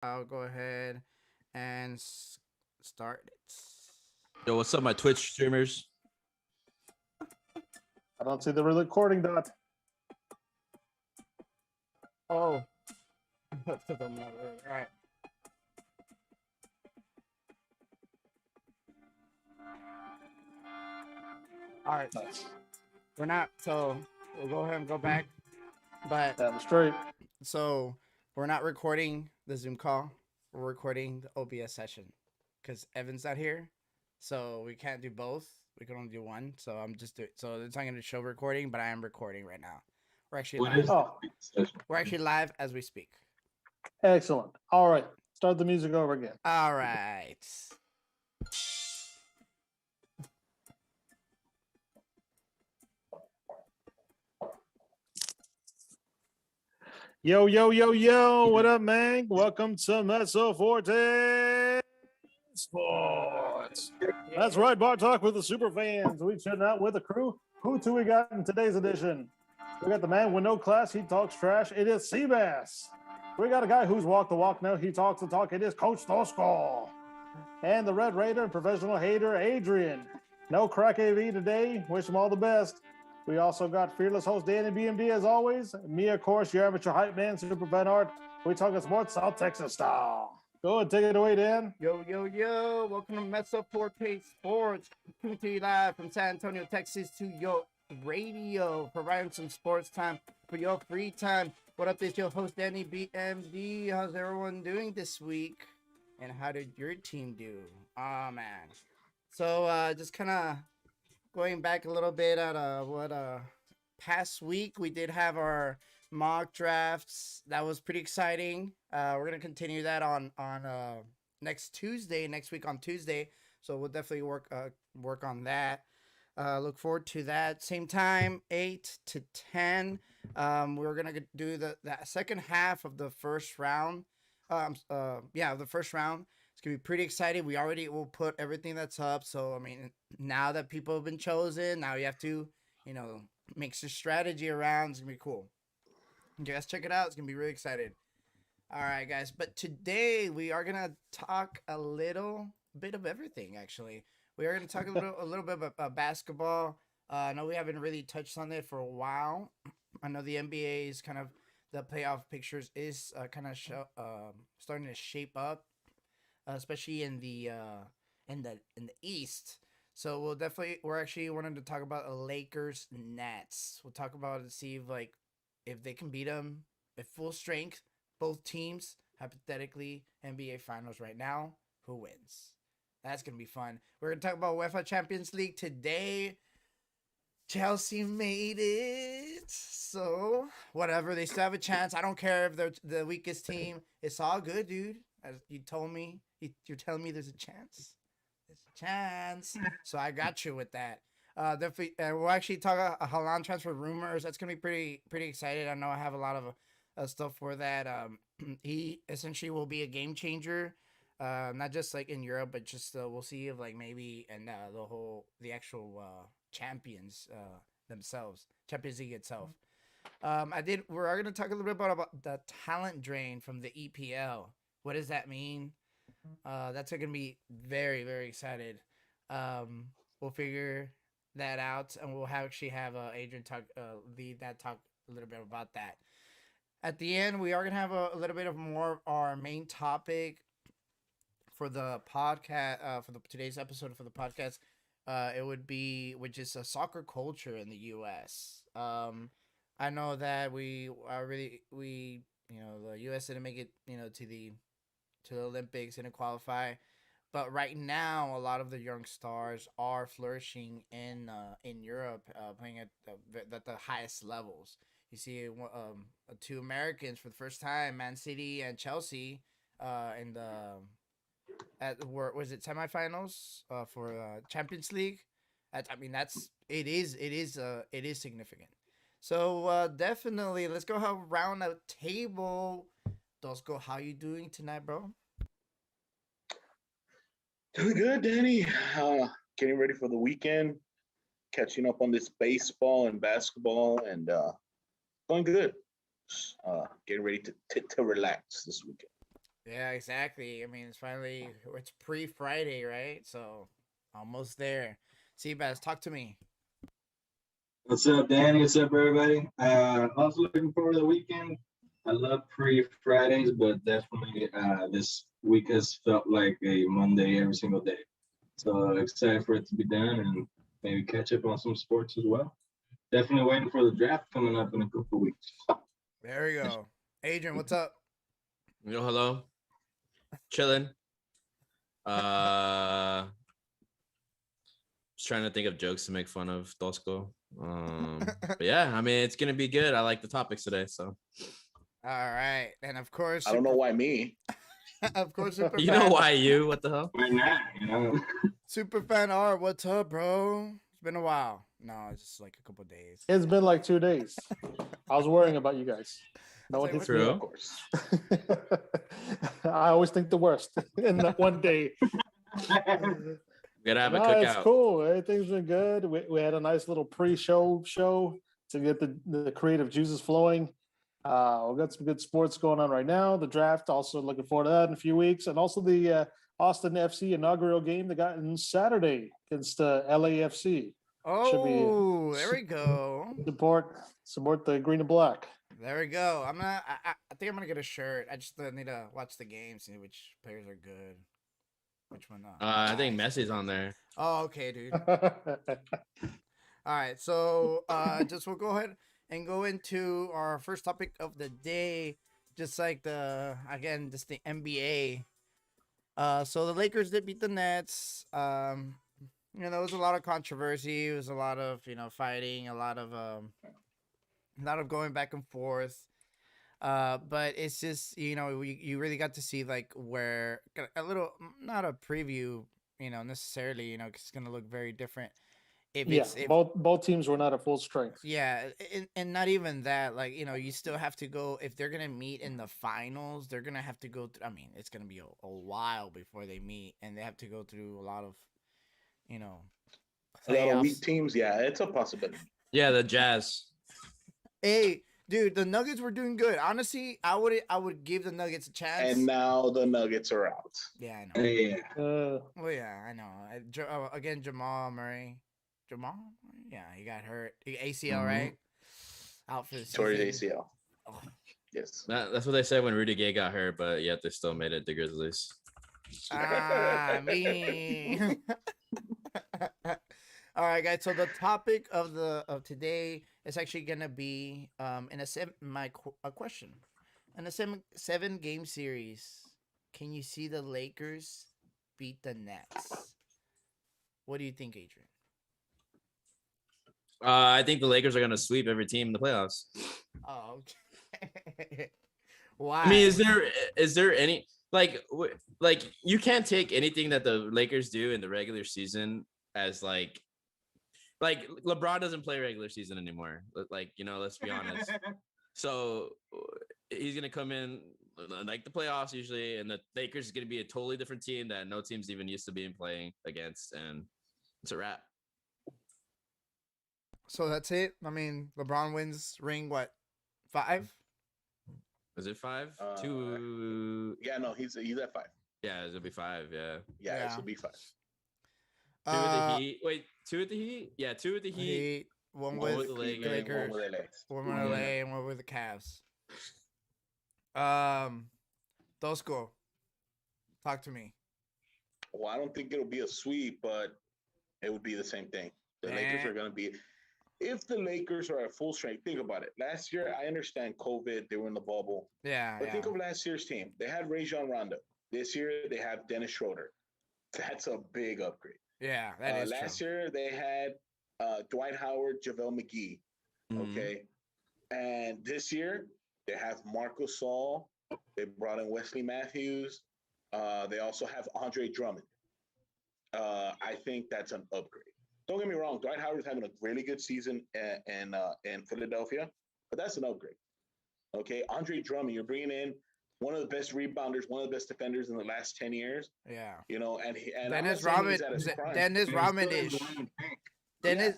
I'll go ahead and start it. Yo, what's up, my Twitch streamers? I don't see the recording dot. Oh, that's to the mother. All right. All right. Nice. We're not. So we'll go ahead and go back. But Down the straight. so we're not recording the Zoom call. We're recording the OBS session because Evan's not here, so we can't do both. We can only do one. So I'm just doing. So it's not going to show recording, but I am recording right now. We're actually What live. is Oh, We're actually live as we speak. excellent. All right. Start the music over again. All right. Yo, yo, yo, yo. What up, man? Welcome to Mezzo Forte Sports. That's right, Bar Talk with the super fans. We chilling out with the crew. Who two we got in today's edition? We got the man with no class. He talks trash. It is Seabass. We got a guy who's walked the walk now. He talks the talk. It is Coach Tosco. And the Red Raider and professional hater, Adrian. No crack AV today. Wish him all the best. We also got fearless host Danny BMD as always. Me, of course, your amateur hype man, Super Van Art. We talking sports, South Texas style. Go ahead, take it away, Dan. Yo, yo, yo. Welcome to Mezzo Forte Sportz. Coming to you live from San Antonio, Texas to your radio, providing some sports time for your free time. What up, this your host, Danny BMD. How's everyone doing this week? And how did your team do? Oh, man. So, just kind of going back a little bit at what past week we did have our mock drafts. That was pretty exciting. We're gonna continue that on next week on Tuesday. So we'll definitely work on that. Look forward to that. Same time, 8 to 10. We're gonna do the second half of the first round. The first round. It's gonna be pretty exciting. We already will put everything that's up. So I mean, now that people have been chosen, now you have to, make some strategy around. It's gonna be cool. You guys check it out. It's gonna be really excited. All right, guys. But today we are gonna talk a little bit of everything. Actually, we are gonna talk a little bit about basketball. I know we haven't really touched on it for a while. I know the NBA is kind of the playoff pictures is starting to shape up, especially in the East. So we're actually wanting to talk about Lakers Nets. We'll talk about it, see if they can beat them at full strength, both teams, hypothetically, NBA Finals right now, who wins? That's going to be fun. We're going to talk about UEFA Champions League today. Chelsea made it. So, whatever. They still have a chance. I don't care if they're the weakest team. It's all good, dude. As you told me, you're telling me there's a chance. There's a chance. So, I got you with that. Definitely, we'll actually talk about Haaland transfer rumors. That's gonna be pretty excited. I know I have a lot of stuff for that. He essentially will be a game changer, not just like in Europe, but just we'll see if maybe and the actual champions themselves, Champions League itself. We're gonna talk a little bit about the talent drain from the EPL. What does that mean? That's gonna be very very excited. We'll figure that out, and we'll actually have Adrian lead that talk a little bit about that. At the end, we are gonna have a little bit of more of our main topic for the podcast for today's episode for the podcast. It would be which is a soccer culture in the U.S. I know that we are really the U.S. didn't make it to the Olympics, didn't qualify. But right now, a lot of the young stars are flourishing in Europe, playing at the highest levels. You see, two Americans for the first time, Man City and Chelsea, in the was it semifinals for Champions League. It is significant. So definitely, let's go have round a table. Dosco, how you doing tonight, bro? Doing good, Danny. Getting ready for the weekend, catching up on this baseball and basketball, and going good. Getting ready to relax this weekend. Yeah, exactly. I mean, it's pre-Friday, right? So almost there. Seabass, talk to me. What's up, Danny? What's up, everybody? Also looking forward to the weekend. I love pre-Fridays, but definitely this week has felt like a Monday every single day. So excited for it to be done and maybe catch up on some sports as well. Definitely waiting for the draft coming up in a couple of weeks. There we go. Adrian, what's up? Yo, hello. Chilling. Just trying to think of jokes to make fun of Tosco. But yeah, I mean, it's gonna be good. I like the topics today, so All right, and of course, I don't know why me. of course, super you know fan, why you? What the hell? Why not? You know, super fan art. What's up, bro? It's been a while. No, it's just like a couple days. It's been like 2 days. I was worrying about you guys. No one It's hits like, me True. Of course. up. I always think the worst in that one day. We gotta have a No, it's cookout. cool. Everything's been good. We had a nice little pre-show to get the creative juices flowing. We've got some good sports going on right now. The draft, also looking forward to that in a few weeks. And also the Austin FC inaugural game that got on Saturday against LAFC. oh, there we go. Support the green and black. There we go. I think I'm gonna get a shirt. I just need to watch the game, see which players are good. Which one? I think Messi's on there. Oh, okay, dude. All right, so just we'll go ahead and go into our first topic of the day, just like the NBA. So the Lakers did beat the Nets. There was a lot of controversy. It was a lot of fighting, a lot of going back and forth. But it's just you really got to see like where a little, not a preview, necessarily, 'cause it's gonna look very different. Both teams were not at full strength. Yeah, and not even that. Like you still have to go if they're gonna meet in the finals. They're gonna have to go through. I mean, it's gonna be a while before they meet, and they have to go through a lot of, A lot of playoffs. weak teams. Yeah, it's a possibility. Yeah, the Jazz. Hey, dude, the Nuggets were doing good. Honestly, I would give the Nuggets a chance. And now the Nuggets are out. Yeah, I know. yeah. Well, yeah, I know. Again, Jamal Murray. Jamal? Yeah, he got hurt. ACL, right? Out for the Torres season. ACL. Oh. Yes. That's what they said when Rudy Gay got hurt, but yet they still made it the Grizzlies. Me. All right, guys. So the topic of today is actually gonna be a question. In a 7-game series, can you see the Lakers beat the Nets? What do you think, Adrian? I think the Lakers are gonna sweep every team in the playoffs. Oh, okay. Why? I mean, is there any like you can't take anything that the Lakers do in the regular season as like LeBron doesn't play regular season anymore. Like, let's be honest. So he's gonna come in like the playoffs usually, and the Lakers is gonna be a totally different team that no team's even used to being playing against, and it's a wrap. So that's it. I mean, LeBron wins ring what? 5? Is it 5? Uh, 2? Yeah, no, he's at 5. Yeah, it'll be 5. Yeah. Yeah, Yeah. this will be 5. 2 with the Heat. Wait, 2 with the Heat? Yeah, 2 with the Heat. Heat, one One with with the the And Lakers, one with LA. one with LA, and one with the Cavs. Tosco, talk to me. Well, I don't think it'll be a sweep, but it would be the same thing. The Lakers are going to be. If the Lakers are at full strength, think about it. Last year, I understand COVID, they were in the bubble. Yeah, But yeah. think of last year's team. They had Rajon Rondo. This year, they have Dennis Schroeder. That's a big upgrade. Yeah, that is Last true. year, they had Dwight Howard, JaVale McGee. Mhm. Okay. And this year, they have Marco Gasol. They brought in Wesley Matthews. They also have Andre Drummond. I think that's an upgrade. Don't get me wrong. Dwight Howard is having a really good season in Philadelphia, but that's an upgrade. Okay. Andre Drummond, you're bringing in one of the best rebounders, one of the best defenders in the last 10 years. Yeah. And I'm not Dennis saying Rodman. he's at his prime. Dennis Rodman-ish.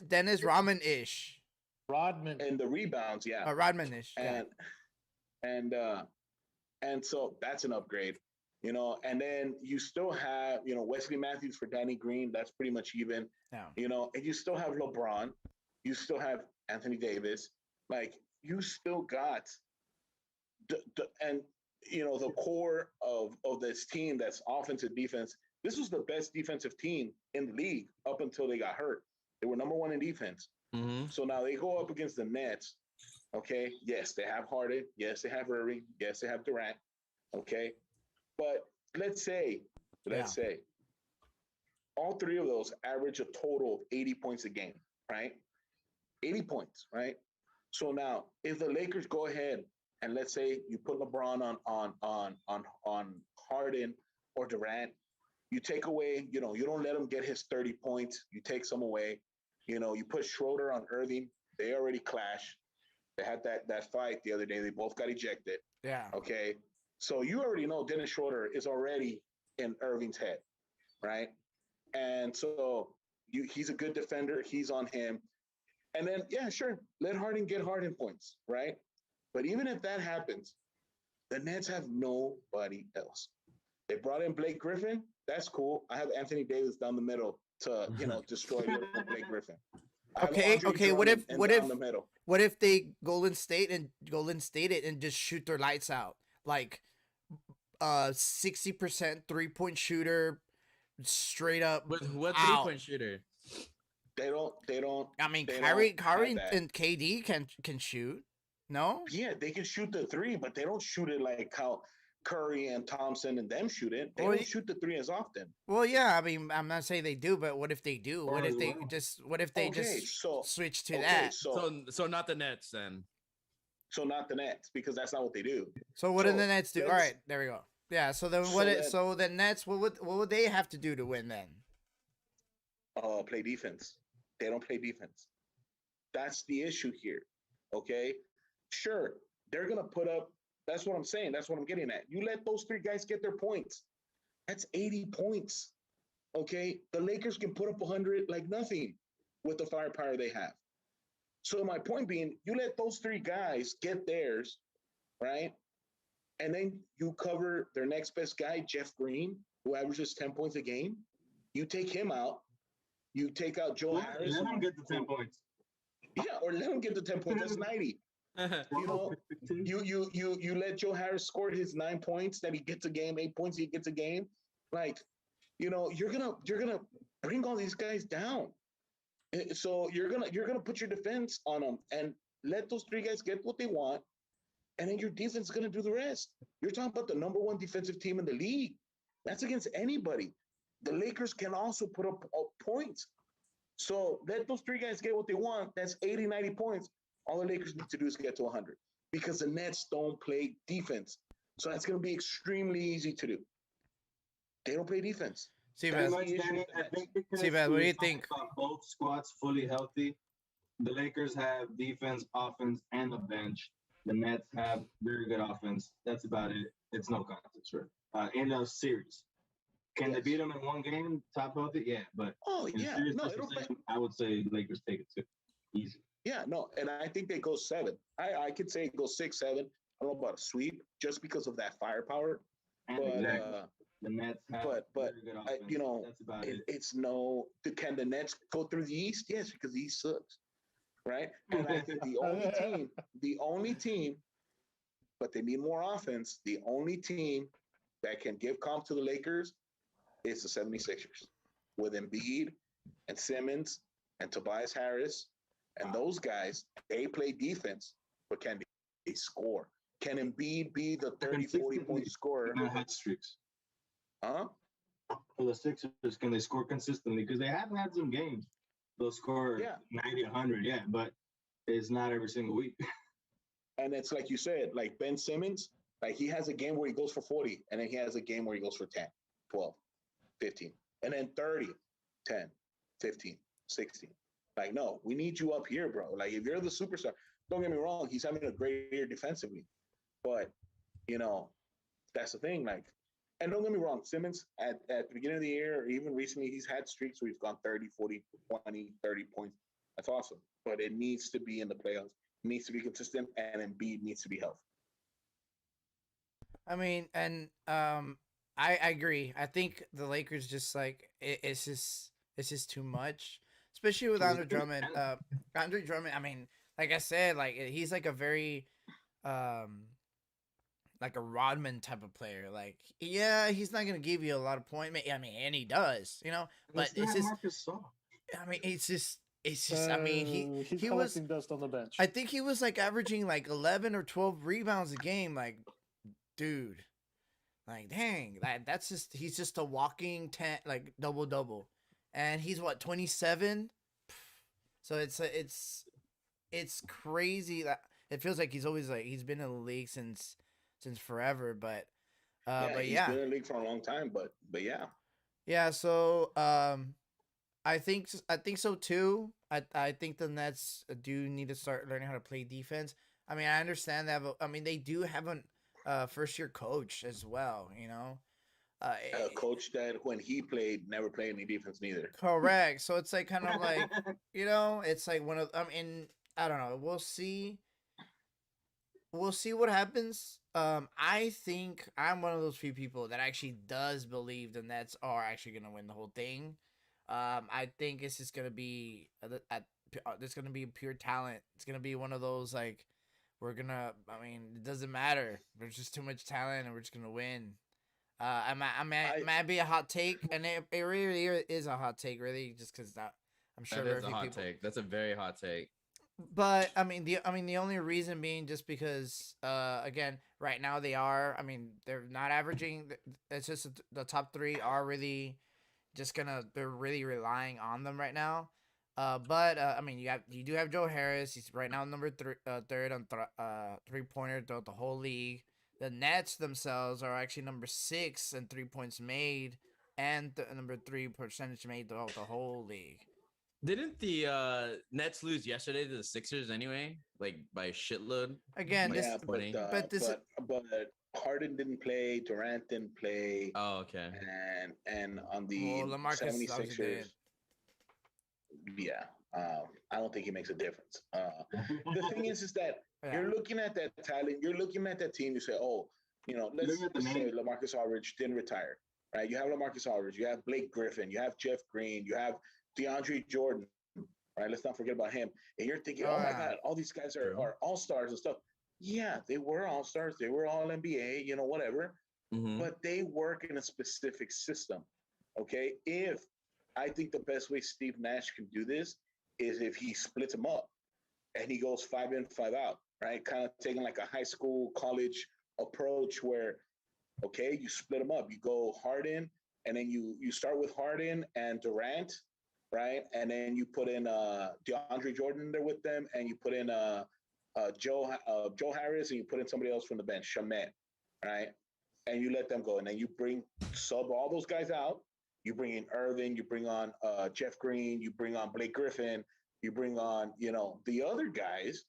Dennis Rodman-ish. Rodman. And the rebounds, yeah. Rodman-ish. Yeah. And so that's an upgrade. You know, and then you still have, you know, Wesley Matthews for Danny Green. That's pretty much even. Yeah. You know, and you still have LeBron. You still have Anthony Davis. Like, you still got and you know, the core of this team that's offensive defense. This was the best defensive team in the league up until they got hurt. They were number one in defense. Mm-hmm. So now they go up against the Nets. Okay, yes, they have Harden. Yes, they have Irving. Yes, they have Durant. Okay, but let's say all three of those average a total of 80 points a game, right? 80 points, right? So now, if the Lakers go ahead and let's say you put LeBron on Harden or Durant, you take away, you know, you don't let him get his 30 points. You take some away. You know, you put Schroeder on Irving. They already clashed. They had that fight the other day. They both got ejected. Yeah. Okay. So you already know Dennis Schroeder is already in Irving's head, right? And so he's a good defender. He's on him. And then, yeah, sure, let Harden get Harden points, right? But even if that happens, the Nets have nobody else. They brought in Blake Griffin. That's cool. I have Anthony Davis down the middle to, you know, destroy little Blake Griffin. Okay. What if they Golden State it and just shoot their lights out? Like 60% 3-point shooter, straight up. With what out. 3-point shooter? They don't. I mean, they Kyrie don't have that. and KD can shoot. No? Yeah, they can shoot the three, but they don't shoot it like how Curry and Thompson and them shoot it. They Well, don't shoot the three as often. Well, yeah. I mean, I'm not saying they do, but what if they do? What if they Well. just switch to that? So not the Nets then. So not the Nets, because that's not what they do. So what So do the Nets do? All let's- right, there we go. Yeah. So then So the Nets, what would they have to do to win then? Play defense. They don't play defense. That's the issue here. Okay. Sure, they're gonna put up. That's what I'm saying. That's what I'm getting at. You let those three guys get their points. That's 80 points. Okay. The Lakers can put up 100 like nothing with the firepower they have. So my point being, you let those three guys get theirs, right? And then you cover their next best guy, Jeff Green, who averages 10 points a game. You take him out. You take out Joe Harris. Let him get the 10 points. Yeah, or let him get the 10 points. That's 90. You know, you let Joe Harris score his 9 points that he gets a game, 8 points he gets a game. Like, you know, you're gonna bring all these guys down. So you're gonna put your defense on them and let those three guys get what they want, and then your defense is gonna do the rest. You're talking about the number one defensive team in the league. That's against anybody. The Lakers can also put up points. So let those three guys get what they want. That's 80, 90 points. All the Lakers need to do is get to 100 because the Nets don't play defense. So that's going to be extremely easy to do. They don't play defense. Seabass, What do you think? Both squads fully healthy. The Lakers have defense, offense, and a bench. The Nets have very good offense. That's about it. It's no contest, right? In a series. Can they beat them in one game, top healthy? Yeah, but I would say Lakers take it too. Easy. Yeah, no, and I think they go 7. I could say it goes 6, 7. I don't know about a sweep just because of that firepower. And but exactly. The Nets have but very good offense. you know, that's about it. It's no. Can the Nets go through the East? Yes, because the East sucks, right? And I think the only team, but they need more offense. The only team that can give comp to the Lakers is the 76ers with Embiid and Simmons and Tobias Harris. And those guys, they play defense, but can they score? Can Embiid be the 30, 40-point scorer? Hot streaks. Huh? For the Sixers, can they score consistently? Because they have had some games. They'll score 90, 100, yeah, but it's not every single week. And it's like you said, like Ben Simmons, like he has a game where he goes for 40, and then he has a game where he goes for 10, 12, 15, and then 30, 10, 15, 16. Like, no, we need you up here, bro. Like, if you're the superstar, don't get me wrong, he's having a great year defensively. But, you know, that's the thing. Like, and don't get me wrong, Simmons, at the beginning of the year, or even recently, he's had streaks where he's gone 30, 40, 20, 30 points. That's awesome. But it needs to be in the playoffs. It needs to be consistent, and Embiid needs to be healthy. I mean, and I agree. I think the Lakers just like it's just too much, especially with Andre Drummond. Andre Drummond. I mean, like I said, like he's like a very um like a Rodman type of player. Like, yeah, he's not gonna give you a lot of points. I mean, and he does, you know. And they But still it's have just, Marcus Saul. I mean, it's just. I mean, He's he was. collecting dust on the bench. I think he was like averaging like 11 or 12 rebounds a game. Like, dude, like dang, that's just he's just a walking like double double, and he's what 27. So it's crazy that it feels like he's always like he's been in the league since forever, but He's yeah, been in the league for a long time, but yeah. yeah. So I think so too. I think the Nets do need to start learning how to play defense. I mean, I understand that, but I mean they do have a first year coach as well. You know, uh, A coach that when he played never played any defense neither. correct. So it's like kind of like it's like one of I mean I don't know. We'll see what happens. I think I'm one of those few people that actually does believe the Nets are actually gonna win the whole thing. I think it's just gonna be there's gonna be pure talent. It's gonna be one of those like we're gonna. I mean, it doesn't matter. There's just too much talent, and we're just gonna win. Might be a hot take, and it really is a hot take, really, just because I'm sure That very is a few hot people. take. That's a very hot take. But the only reason being just because again right now they are they're not averaging. It's just the top three are really just they're really relying on them right now. But you do have Joe Harris. He's right now number third on 3-pointer throughout the whole league. The Nets themselves are actually number 6 in 3 points made, and number 3 percentage made throughout the whole league. Didn't the Nets lose yesterday to the Sixers anyway? Like by a shitload? Again, Like this Yeah, but 20? but Harden didn't play, Durant didn't play, Oh, okay. and on well, the LaMarcus obviously 76ers, did. yeah, I don't think he makes a difference. The thing is that Yeah. you're looking at that talent, you're looking at that team, you say, oh, let's Look at the just say name. LaMarcus Aldridge didn't retire, right? You have LaMarcus Aldridge, you have Blake Griffin, you have Jeff Green, you have DeAndre Jordan, right? Let's not forget about him. And you're thinking, oh my yeah. God, all these guys True. are all-stars and stuff. Yeah, they were all-stars, they were all NBA, whatever. Mhm. But they work in a specific system. Okay. I think the best way Steve Nash can do this is if he splits them up and he goes 5 in, 5 out, right? Kind of taking like a high school, college approach where, okay, you split them up. You go Harden, and then you start with Harden and Durant, right? And then you put in DeAndre Jordan there with them, and you put in Joe Harris, and you put in somebody else from the bench, Shamet, right? And you let them go, and then you sub all those guys out. You bring in Irving, you bring on Jeff Green, you bring on Blake Griffin, you bring on the other guys,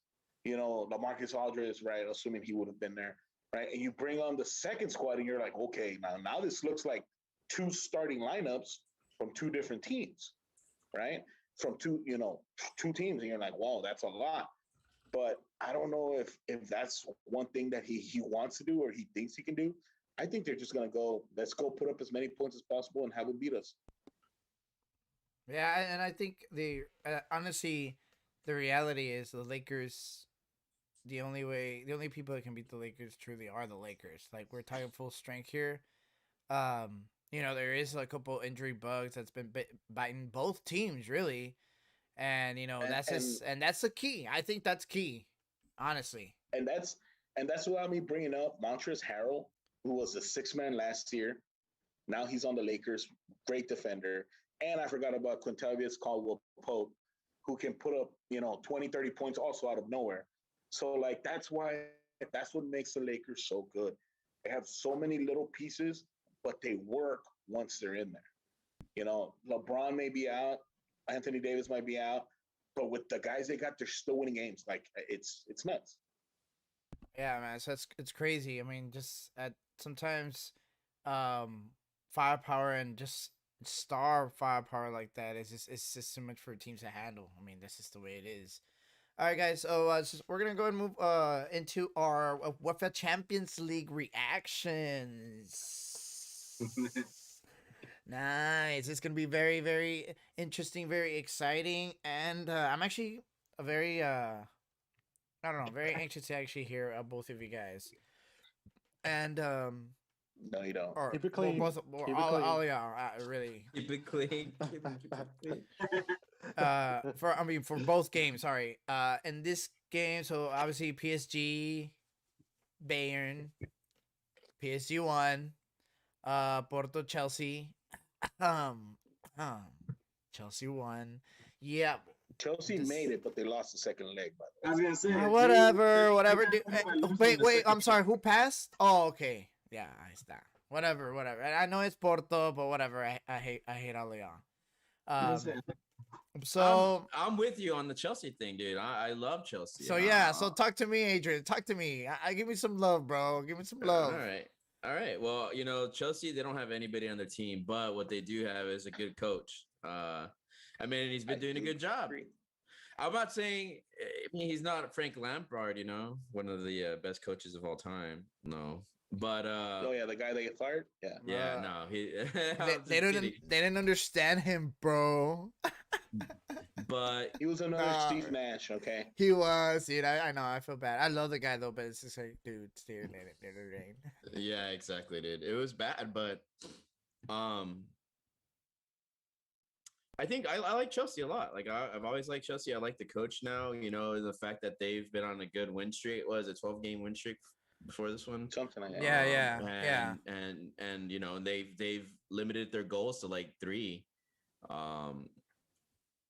LaMarcus Aldridge, right? Assuming he would have been there, right? And you bring on the second squad, and you're like, okay, now this looks like 2 starting lineups from 2 different teams, right? From 2 teams, and you're like, wow, that's a lot. But I don't know if that's one thing that he wants to do or he thinks he can do. I think they're just gonna go. Let's go put up as many points as possible and have them beat us. Yeah, and I think honestly, the reality is the Lakers. The only people that can beat the Lakers truly are the Lakers. Like we're talking full strength here. There is a couple injury bugs that's been biting both teams really, and that's the key. I think that's key, honestly. And that's why me bringing up Montrezl Harrell, who was the 6th man last year. Now he's on the Lakers, great defender. And I forgot about Quintavious Caldwell Pope, who can put up 20, 30 points also out of nowhere. So like that's what makes the Lakers so good. They have so many little pieces, but they work once they're in there. LeBron may be out, Anthony Davis might be out, but with the guys they got, they're still winning games. Like it's nuts. Yeah, man. So it's crazy. I mean, just sometimes, firepower and just star firepower like that is it's just too much for teams to handle. I mean, that's just the way it is. All right, guys. So we're gonna go and move into our UEFA Champions League reactions. Nice. It's gonna be very, very interesting, very exciting, and I'm actually a very I don't know, very anxious to actually hear both of you guys. And No, you don't. or Keep it clean. both, or Keep it all clean. y'all, really. Keep it clean. Keep it clean. For both games, sorry. In this game, so obviously PSG, Bayern, PSG won. Porto, Chelsea. Um, um, Chelsea won. Yeah. Chelsea This- made it, but they lost the second leg. By the I way. was gonna say Whatever. Wait, Wait. I'm sorry. Who passed? Oh, okay. Yeah, I stop. Whatever. I know it's Porto, but whatever. I hate all y'all. So I'm with you on the Chelsea thing, dude. I love Chelsea. so yeah. So talk to me, Adrian. Talk to me. I give me some love, bro. Give me some love. All right. Well, Chelsea, they don't have anybody on their team, but what they do have is a good coach. I mean, he's been doing a good job. Agree. I'm not saying, I mean, he's not Frank Lampard, one of the best coaches of all time. No, but Oh yeah, the guy that get fired. Yeah. yeah, no, he. They didn't understand him, bro. But He was another Nah. Steve Nash. Okay. He was, dude. I know. I feel bad. I love the guy though, but it's just like, dude, let it rain. yeah, exactly, dude. It was bad, but I think I like Chelsea a lot. Like I've always liked Chelsea. I like the coach now. The fact that they've been on a good win streak. Was a 12-game win streak before this one? Something like that. Yeah. And they've limited their goals to like 3.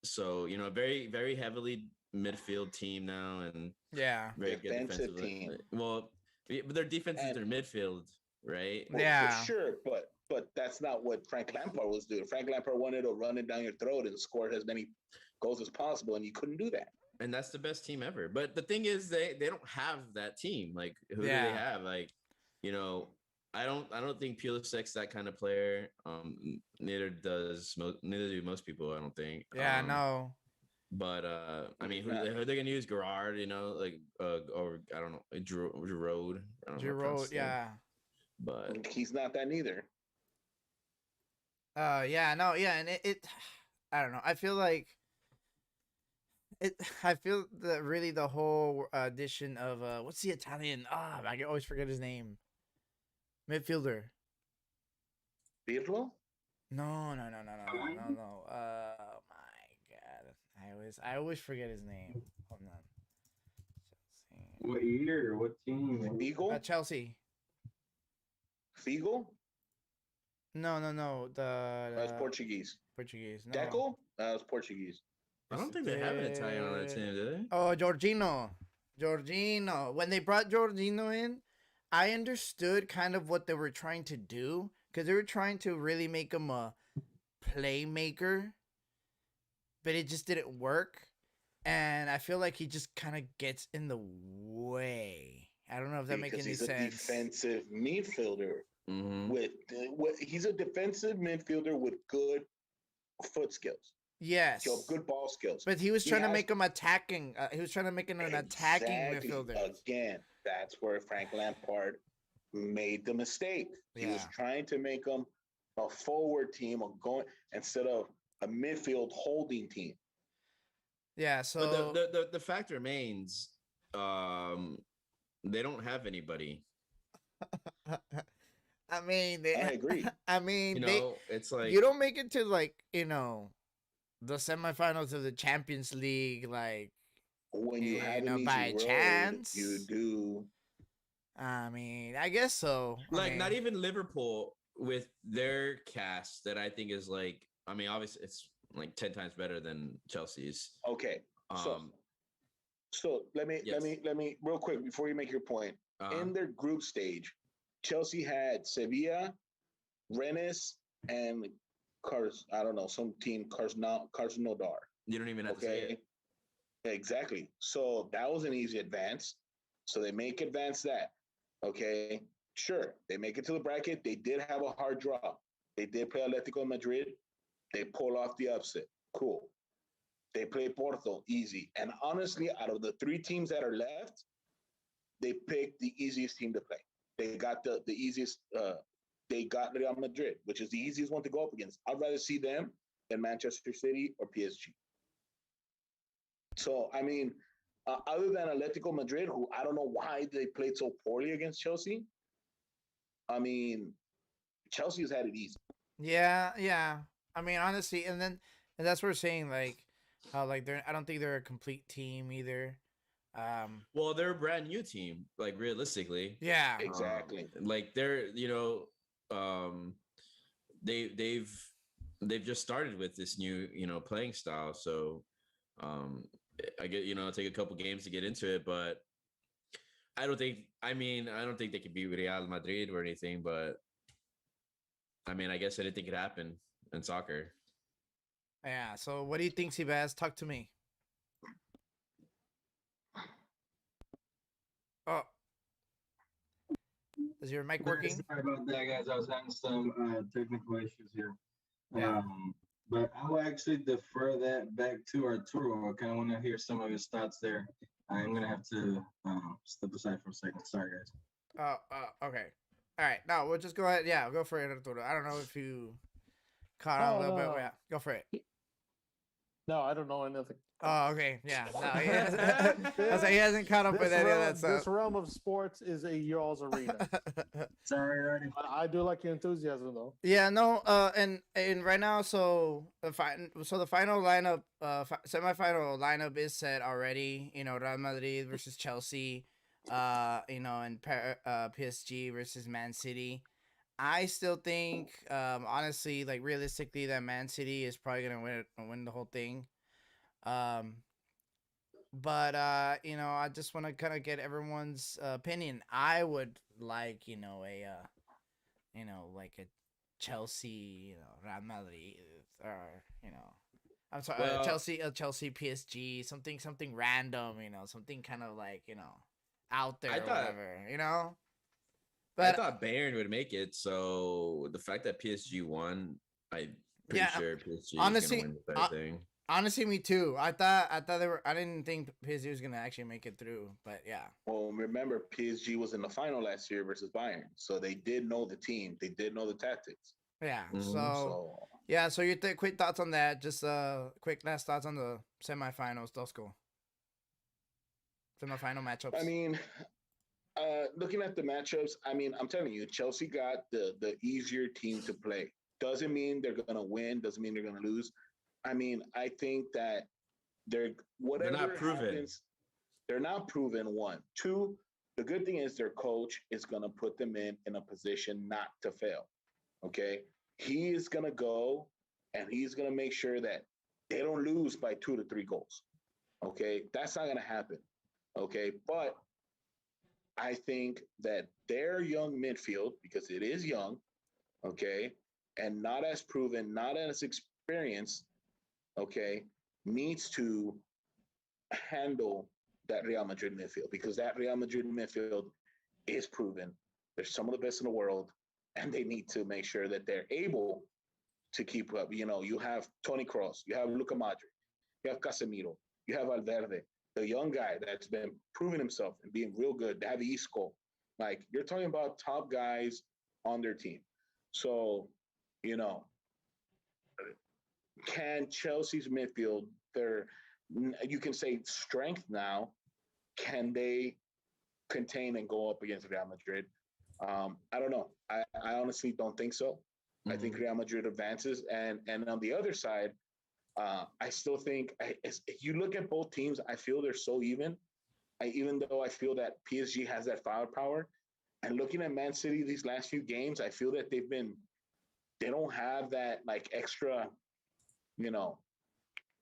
So very very heavily midfield team now, and Yeah. very Defensive good defensively. team. Well, but their defense is And- their midfield, right? Well, Yeah. for sure, but that's not what Frank Lampard was doing. Frank Lampard wanted to run it down your throat and score as many goals as possible, and you couldn't do that. And that's the best team ever. But the thing is, they don't have that team. Like, who do Yeah. they have? Like, I don't think Pulisic's that kind of player. Neither do most people. I don't think. Yeah. No. But I mean, who Yeah. are they gonna use? Gerard, like or I don't know, Giroud. I don't know how to pronounce his Giroud. name. Yeah. But He's not that neither. Yeah. No. Yeah. And it I don't know. I feel like it. I feel that really the whole addition of what's the Italian? I can always forget his name. Midfielder. Pirlo? No. Oh my god. I always forget his name. Hold on. Chelsea. What year? What team? Figo? Chelsea. Figo? No. That's The Portuguese. Portuguese. No. Deco? That was Portuguese. I don't think they have an Italian on their team, do they? Oh, Jorginho. When they brought Jorginho in, I understood kind of what they were trying to do because they were trying to really make him a playmaker, but it just didn't work. And I feel like he just kind of gets in the way. I don't know if that makes Because any he's a sense. defensive midfielder Mm-hmm. he's a defensive midfielder with good foot skills. Yes. Good ball skills. But he was He trying to has- make him attacking. He was trying to make him an attacking Exactly. midfielder. Again, that's where Frank Lampard made the mistake. He was Yeah. trying to make them a forward team, instead of a midfield holding team. Yeah. So But the fact remains, they don't have anybody. I mean, I agree. I mean, It's like you don't make it to the semifinals of the Champions League, like When you have an easy by road, chance. you do. I mean, I guess so. not even Liverpool with their cast that I think is like, I mean, obviously it's like 10 times better than Chelsea's. Okay. So let me real quick before you make your point. In their group stage, Chelsea had Sevilla, Rennes, and some team Krasnodar. You don't even have to say Okay. it. Exactly. So that was an easy advance. So they make advance that. Okay. Sure. They make it to the bracket. They did have a hard draw. They did play Atletico Madrid. They pull off the upset. Cool. They play Porto, easy. And honestly, out of the 3 teams that are left, they picked the easiest team to play. They got the easiest. they got Real Madrid, which is the easiest one to go up against. I'd rather see them than Manchester City or PSG. So, I mean, other than Atletico Madrid, who I don't know why they played so poorly against Chelsea. I mean, Chelsea's had it easy. Yeah. I mean, honestly, and that's what we're saying, like how like I don't think they're a complete team either. Well, they're a brand new team, like realistically. Yeah. Exactly. Like they're, they've just started with this new, playing style. So I get, take a couple games to get into it, but I don't think they could beat Real Madrid or anything, but I mean, I guess anything could happen in soccer. Yeah. So what do you think, Sebas? Talk to me. Oh, is your mic working? Sorry about that, guys. I was having some technical issues here. Yeah. But I will actually defer that back to Arturo. I kind of want to hear some of his thoughts there. I'm going to have to step aside for a second. Sorry, guys. Okay. All right. No, we'll just go ahead. Yeah, go for it, Arturo. I don't know if you caught on a little bit. Yeah, go for it. No, I don't know anything. Oh, okay. Yeah. No, he hasn't caught up with any of that stuff. This realm of sports is a y'all's arena. Sorry, Artie. I do like your enthusiasm, though. Yeah, no, and right now, so the final lineup, semifinal lineup is set already. Real Madrid versus Chelsea, and PSG versus Man City. I still think, honestly, like realistically, that Man City is probably gonna win the whole thing. But I just want to kind of get everyone's opinion. I would like, like a Chelsea, Real Madrid, or I'm sorry, Well, Chelsea PSG, something random, something kind of like out there, I or thought- whatever, I thought Bayern would make it, so the fact that PSG won, I'm pretty sure PSG honestly, is gonna win the third thing. Honestly, me too. I thought they were. I didn't think PSG was gonna actually make it through, but yeah. Well, remember, PSG was in the final last year versus Bayern, so they did know the team. They did know the tactics. Yeah. Mhm. So yeah. So your quick thoughts on that? Just quick last thoughts on the semifinals. Let's go. Semifinal matchups. I mean, looking at the matchups, I mean, I'm telling you, Chelsea got the easier team to play. Doesn't mean they're gonna win. Doesn't mean they're gonna lose. I mean, I think that they're not proven. Happens, they're not proven. One, two. The good thing is their coach is gonna put them in a position not to fail. Okay, he is gonna go and he's gonna make sure that they don't lose by 2 to 3 goals. Okay, that's not gonna happen. Okay, but I think that their young midfield, because it is young, okay, and not as proven, not as experienced, okay, needs to handle that Real Madrid midfield, because that Real Madrid midfield is proven. They're some of the best in the world, and they need to make sure that they're able to keep up. You have Toni Kroos, you have Luka Modric, you have Casemiro, you have Valverde, the young guy that's been proving himself and being real good, Davi Isco. Like, you're talking about top guys on their team. So, can Chelsea's midfield, you can say strength now, can they contain and go up against Real Madrid? I don't know. I honestly don't think so. Mm-hmm. I think Real Madrid advances. And on the other side, I still think, if you look at both teams, I feel they're so even. Even though I feel that PSG has that firepower. And looking at Man City these last few games, I feel that they don't have that like extra,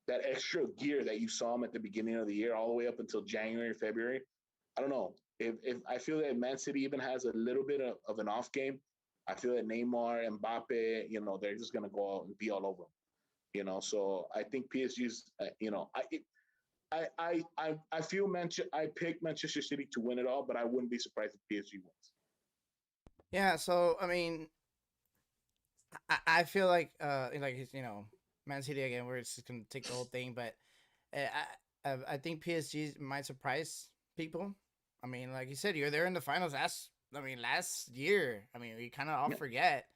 that extra gear that you saw them at the beginning of the year, all the way up until January, February. I don't know. If I feel that Man City even has a little bit of an off game, I feel that Neymar, Mbappe, they're just going to go out and be all over them. So I think PSG's, I feel I pick Manchester City to win it all, but I wouldn't be surprised if PSG wins. Yeah, so I mean, I feel like Man City again, we're just gonna take the whole thing, but I think PSG might surprise people. I mean, like you said, you're there in the finals. That's I mean, last year. I mean, we kind of all Yeah. forget.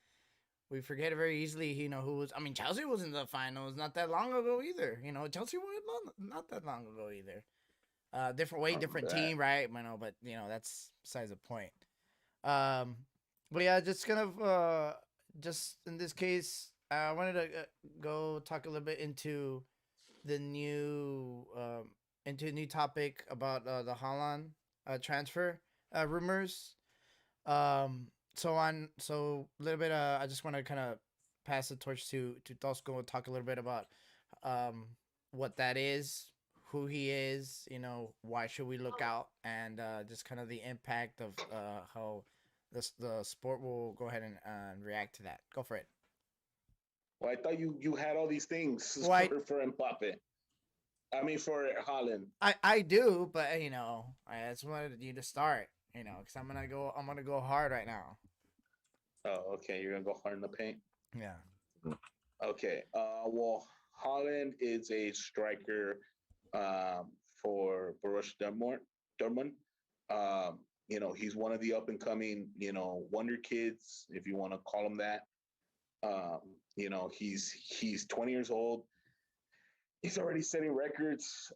We forget very easily, who was. I mean, Chelsea was in the finals not that long ago either. Chelsea won not that long ago either. Different way, I different remember that. team, right? But that's besides the point. Um, but yeah, just kind of just in this case, I wanted to go talk a little bit the new into a new topic about the Holland transfer rumors. Um, so a little bit. I just want to kind of pass the torch to Tosco and talk a little bit about um what that is, who he is. Why should we look out, and just kind of the impact of how the sport will go ahead and react to that. Go for it. Well, I thought you had all these things Well, for Mbappe. I mean, for Holland. I do, but I just wanted you to start. Because I'm gonna go hard right now. Oh, okay. You're gonna go hard in the paint. Yeah. Okay. Well, Holland is a striker for Borussia Dortmund. He's one of the up and coming, wonder kids, if you want to call him that. He's 20 years old. He's already setting records.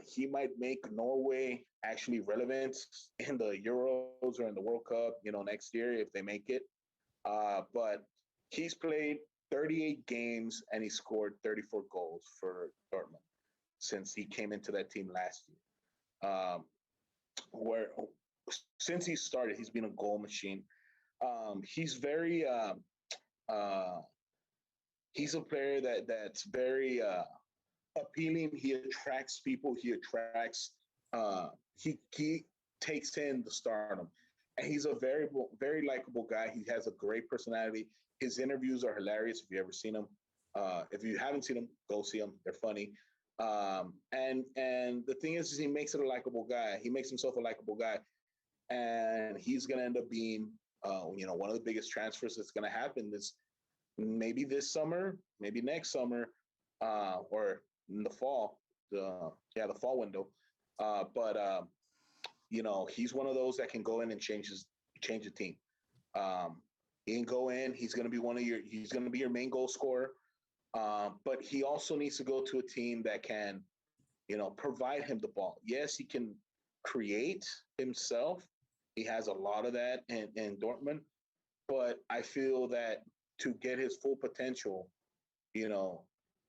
He might make Norway actually relevant in the Euros or in the World Cup, next year if they make it. But he's played 38 games and he scored 34 goals for Dortmund since he came into that team last year. Where since he started, he's been a goal machine. He's very he's a player that's very appealing. He attracts people. He attracts. He takes in the stardom, and he's a very likable guy. He has a great personality. His interviews are hilarious. If you ever seen them, if you haven't seen them, go see them. They're funny. And the thing is he makes it a likable guy. He makes himself a likable guy, and he's gonna end up being, one of the biggest transfers that's gonna happen this summer, maybe next summer, or in the fall, the fall window. But he's one of those that can go in and change the team. He can go in. He's going to be your main goal scorer. But he also needs to go to a team that can, provide him the ball. Yes, he can create himself. He has a lot of that in Dortmund. But I feel that to get his full potential,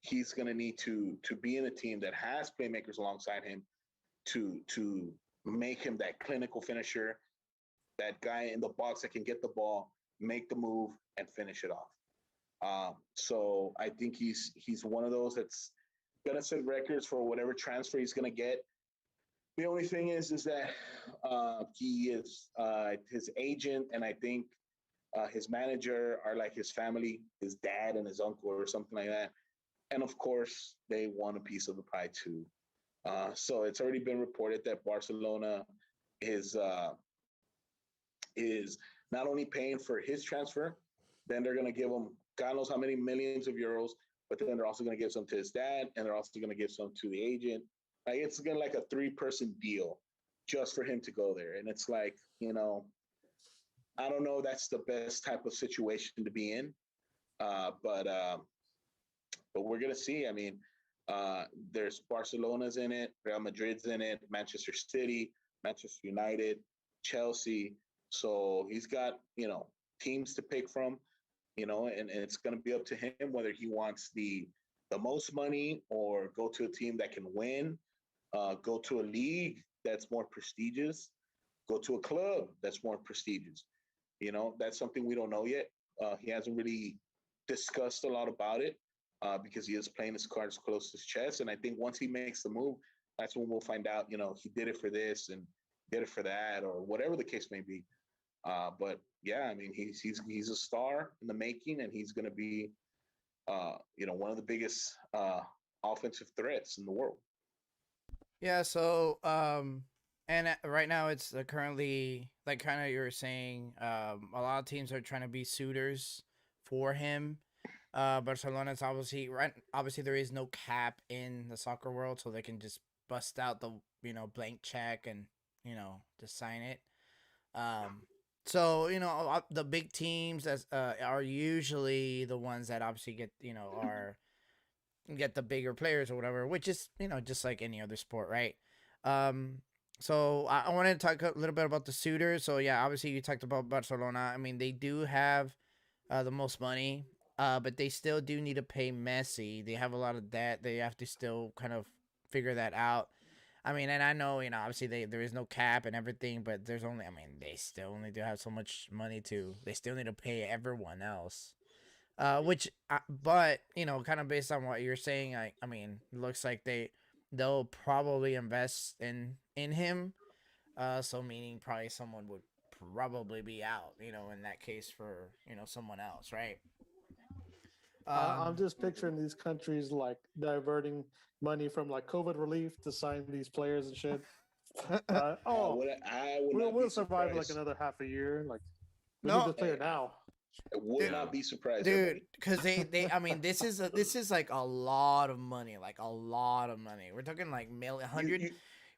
he's going to need to be in a team that has playmakers alongside him to make him that clinical finisher, that guy in the box that can get the ball, make the move, and finish it off. So I think he's one of those that's going to set records for whatever transfer he's going to get. The only thing is that he is his agent, and I think his manager are like his family, his dad and his uncle or something like that. And of course, they want a piece of the pie too. So it's already been reported that Barcelona is not only paying for his transfer, then they're going to give him God knows how many millions of euros, but then they're also going to give some to his dad, and they're also going to give some to the agent. Like it's going to like a 3-person deal just for him to go there. And it's like, I don't know. That's the best type of situation to be in. But we're going to see. I mean, there's Barcelona's in it, Real Madrid's in it, Manchester City, Manchester United, Chelsea. So he's got, teams to pick from, and it's going to be up to him whether he wants the most money or go to a team that can win, go to a league that's more prestigious, go to a club that's more prestigious. That's something we don't know yet. He hasn't really discussed a lot about it because he is playing his cards close to his chest. And I think once he makes the move, that's when we'll find out, he did it for this and did it for that or whatever the case may be. But yeah, I mean, he's a star in the making, and he's going to be, one of the biggest offensive threats in the world. Yeah. So and right now it's currently like kind of you were saying, a lot of teams are trying to be suitors for him. Barcelona's obviously there is no cap in the soccer world, so they can just bust out the blank check and just sign it. So the big teams as are usually the ones that obviously get are get the bigger players or whatever, which is just like any other sport, right? Um, so I wanted to talk a little bit about the suitors. So yeah, obviously you talked about Barcelona. I mean, they do have the most money, but they still do need to pay Messi. They have a lot of debt. They have to still kind of figure that out. I mean, and I know, obviously there is no cap and everything, but there's only, I mean, they still only do have so much money to, they still need to pay everyone else. But kind of based on what you're saying, I mean, looks like they'll probably invest in him. So meaning probably someone would probably be out, in that case for someone else, right? I'm just picturing these countries like diverting money from like COVID relief to sign these players and shit. I would not be We'll survive like surprised. another half a year. Like we No, need this player now. I would Dude. not be surprised, dude, everybody. because I mean, this is like a lot of money, like a lot of money. We're talking like million, hundred. You-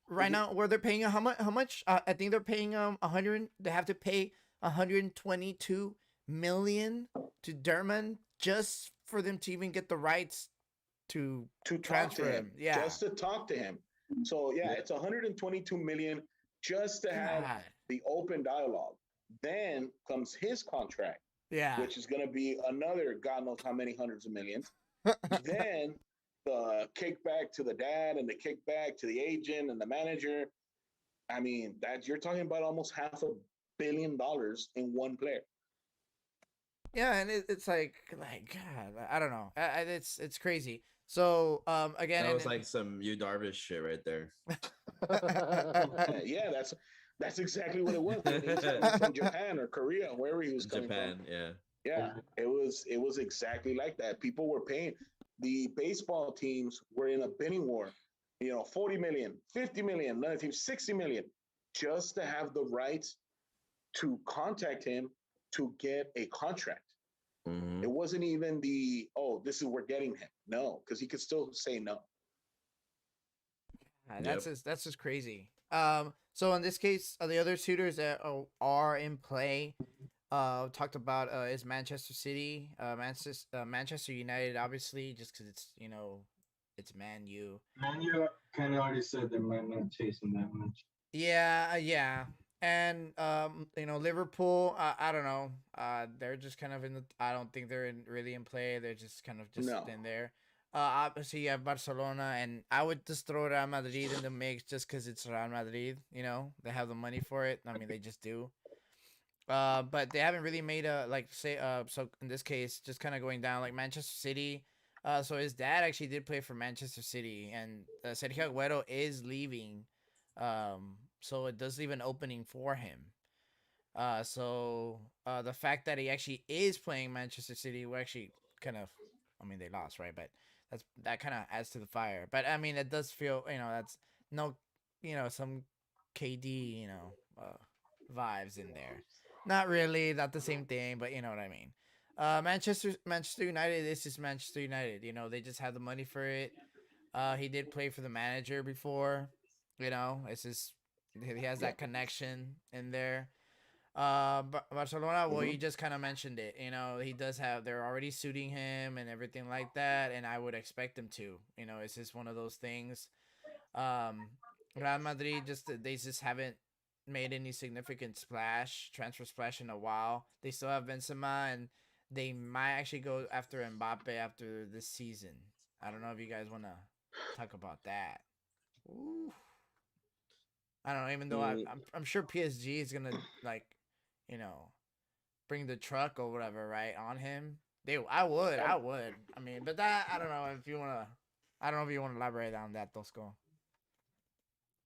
Right you- now, where they're paying how much? How much? I think they're paying 100. They have to pay 122 million to Derman just for them to even get the rights to to talk transfer to him. him, Yeah. just to talk to him. So yeah, it's 122 million just to have God. the open dialogue. Then comes his contract, Yeah. which is going to be another God knows how many hundreds of millions. Then the kickback to the dad and the kickback to the agent and the manager. I mean, that you're talking about almost $500 million in one player. Yeah, and it's like God, I don't know. It's crazy. So again, That was like some Yu Darvish shit right there. Yeah, that's exactly what it was. When he was coming from Japan or Korea, wherever he was coming Japan, from. yeah. Yeah, it was exactly like that. People were paying. The baseball teams were in a bidding war. 40 million, 50 million, another team 60 million, just to have the rights to contact him to get a contract. Mhm. It wasn't even this is we're getting him. No, because he could still say no. That's just crazy. So in this case, the other suitors that are in play, talked about is Manchester City, Manchester United, obviously, just because it's Man U. Man, you kind of already said they might not chasing that much. Yeah. And Liverpool, I don't know. They're just kind of in the. I don't think they're really in play. They're just kind of just No. in there. Obviously you have Barcelona, and I would just throw Real Madrid in the mix just because it's Real Madrid. They have the money for it. I mean, they just do. But they haven't really made so in this case, just kind of going down like Manchester City. So his dad actually did play for Manchester City, and Sergio Aguero is leaving. So it does leave an opening for him. So the fact that he actually is playing Manchester City will actually kind of, I mean, they lost, right? But that kind of adds to the fire. But I mean, it does feel, that's no, some KD, vibes in there. Not really, not the same thing, but you know what I mean. Manchester United. This is Manchester United. They just have the money for it. He did play for the manager before. It's just he has that connection in there. Barcelona, well, you just kind of mentioned it. He does have. They're already suiting him and everything like that, and I would expect him to. It's just one of those things. Real Madrid they just haven't made any significant transfer splash in a while. They still have Benzema, and they might actually go after Mbappe after this season. I don't know if you guys want to talk about that. Ooh. I don't know. Even though I'm sure PSG is gonna bring the truck or whatever right on him. I would. I mean, but that I don't know if you wanna. I don't know if you want to elaborate on that, Tosco.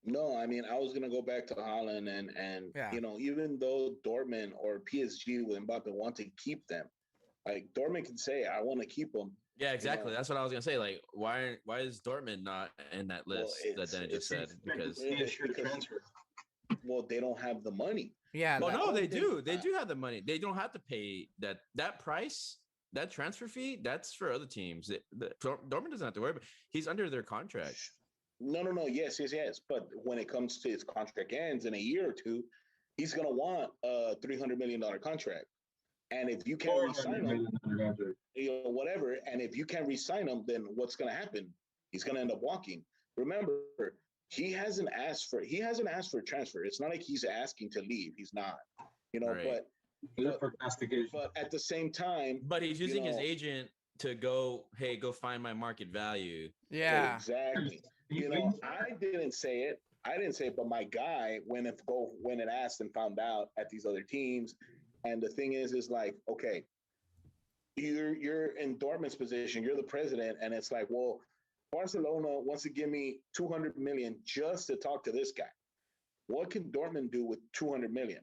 No, I mean, I was gonna go back to Holland and Yeah. even though Dortmund or PSG with Mbappe want to keep them, like Dortmund can say, I want to keep them. Yeah, exactly. That's what I was gonna say. Like, why is Dortmund not in that list that Dennis just said? Because transfer. Well, they don't have the money. Yeah. well, no, they think- do. They do have the money. They don't have to pay that price, that transfer fee. That's for other teams. Dortmund doesn't have to worry. But he's under their contract. No. Yes. But when it comes to his contract ends in a year or two, he's gonna want a $300 million contract. And if you can't $400 re-sign him, million contract. whatever, and if you can't re-sign him, then what's gonna happen? He's gonna end up walking. Remember, he hasn't asked for a transfer. It's not like he's asking to leave. He's not, Right. but at the same time, But he's using his agent to go find my market value. Yeah. exactly. I didn't say it, but my guy went and asked and found out at these other teams. And the thing is like, okay, you're in Dortmund's position, you're the president, and it's like, well, Barcelona wants to give me 200 million just to talk to this guy. What can Dortmund do with 200 million?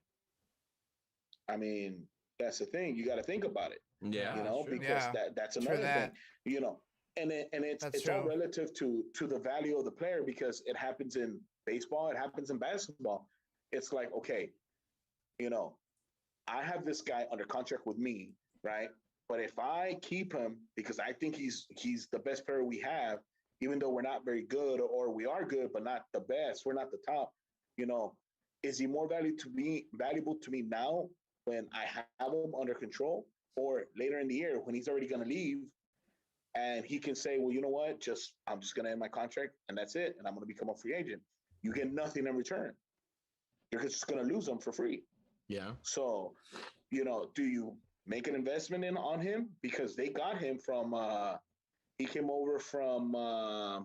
I mean, that's the thing. You got to think about it. Yeah, because that's another thing. And it's all relative to the value of the player, because it happens in baseball, it happens in basketball. It's like, okay, I have this guy under contract with me, right? But if I keep him because I think he's the best player we have, even though we're not very good, or we are good but not the best, we're not the top, is he more valuable to me now when I have him under control, or later in the year when he's already going to leave and he can say, well, you know what, I'm just going to end my contract and that's it, and I'm going to become a free agent. You get nothing in return. You're just going to lose him for free. Yeah. So, do you make an investment on him? Because they got him from he came over from I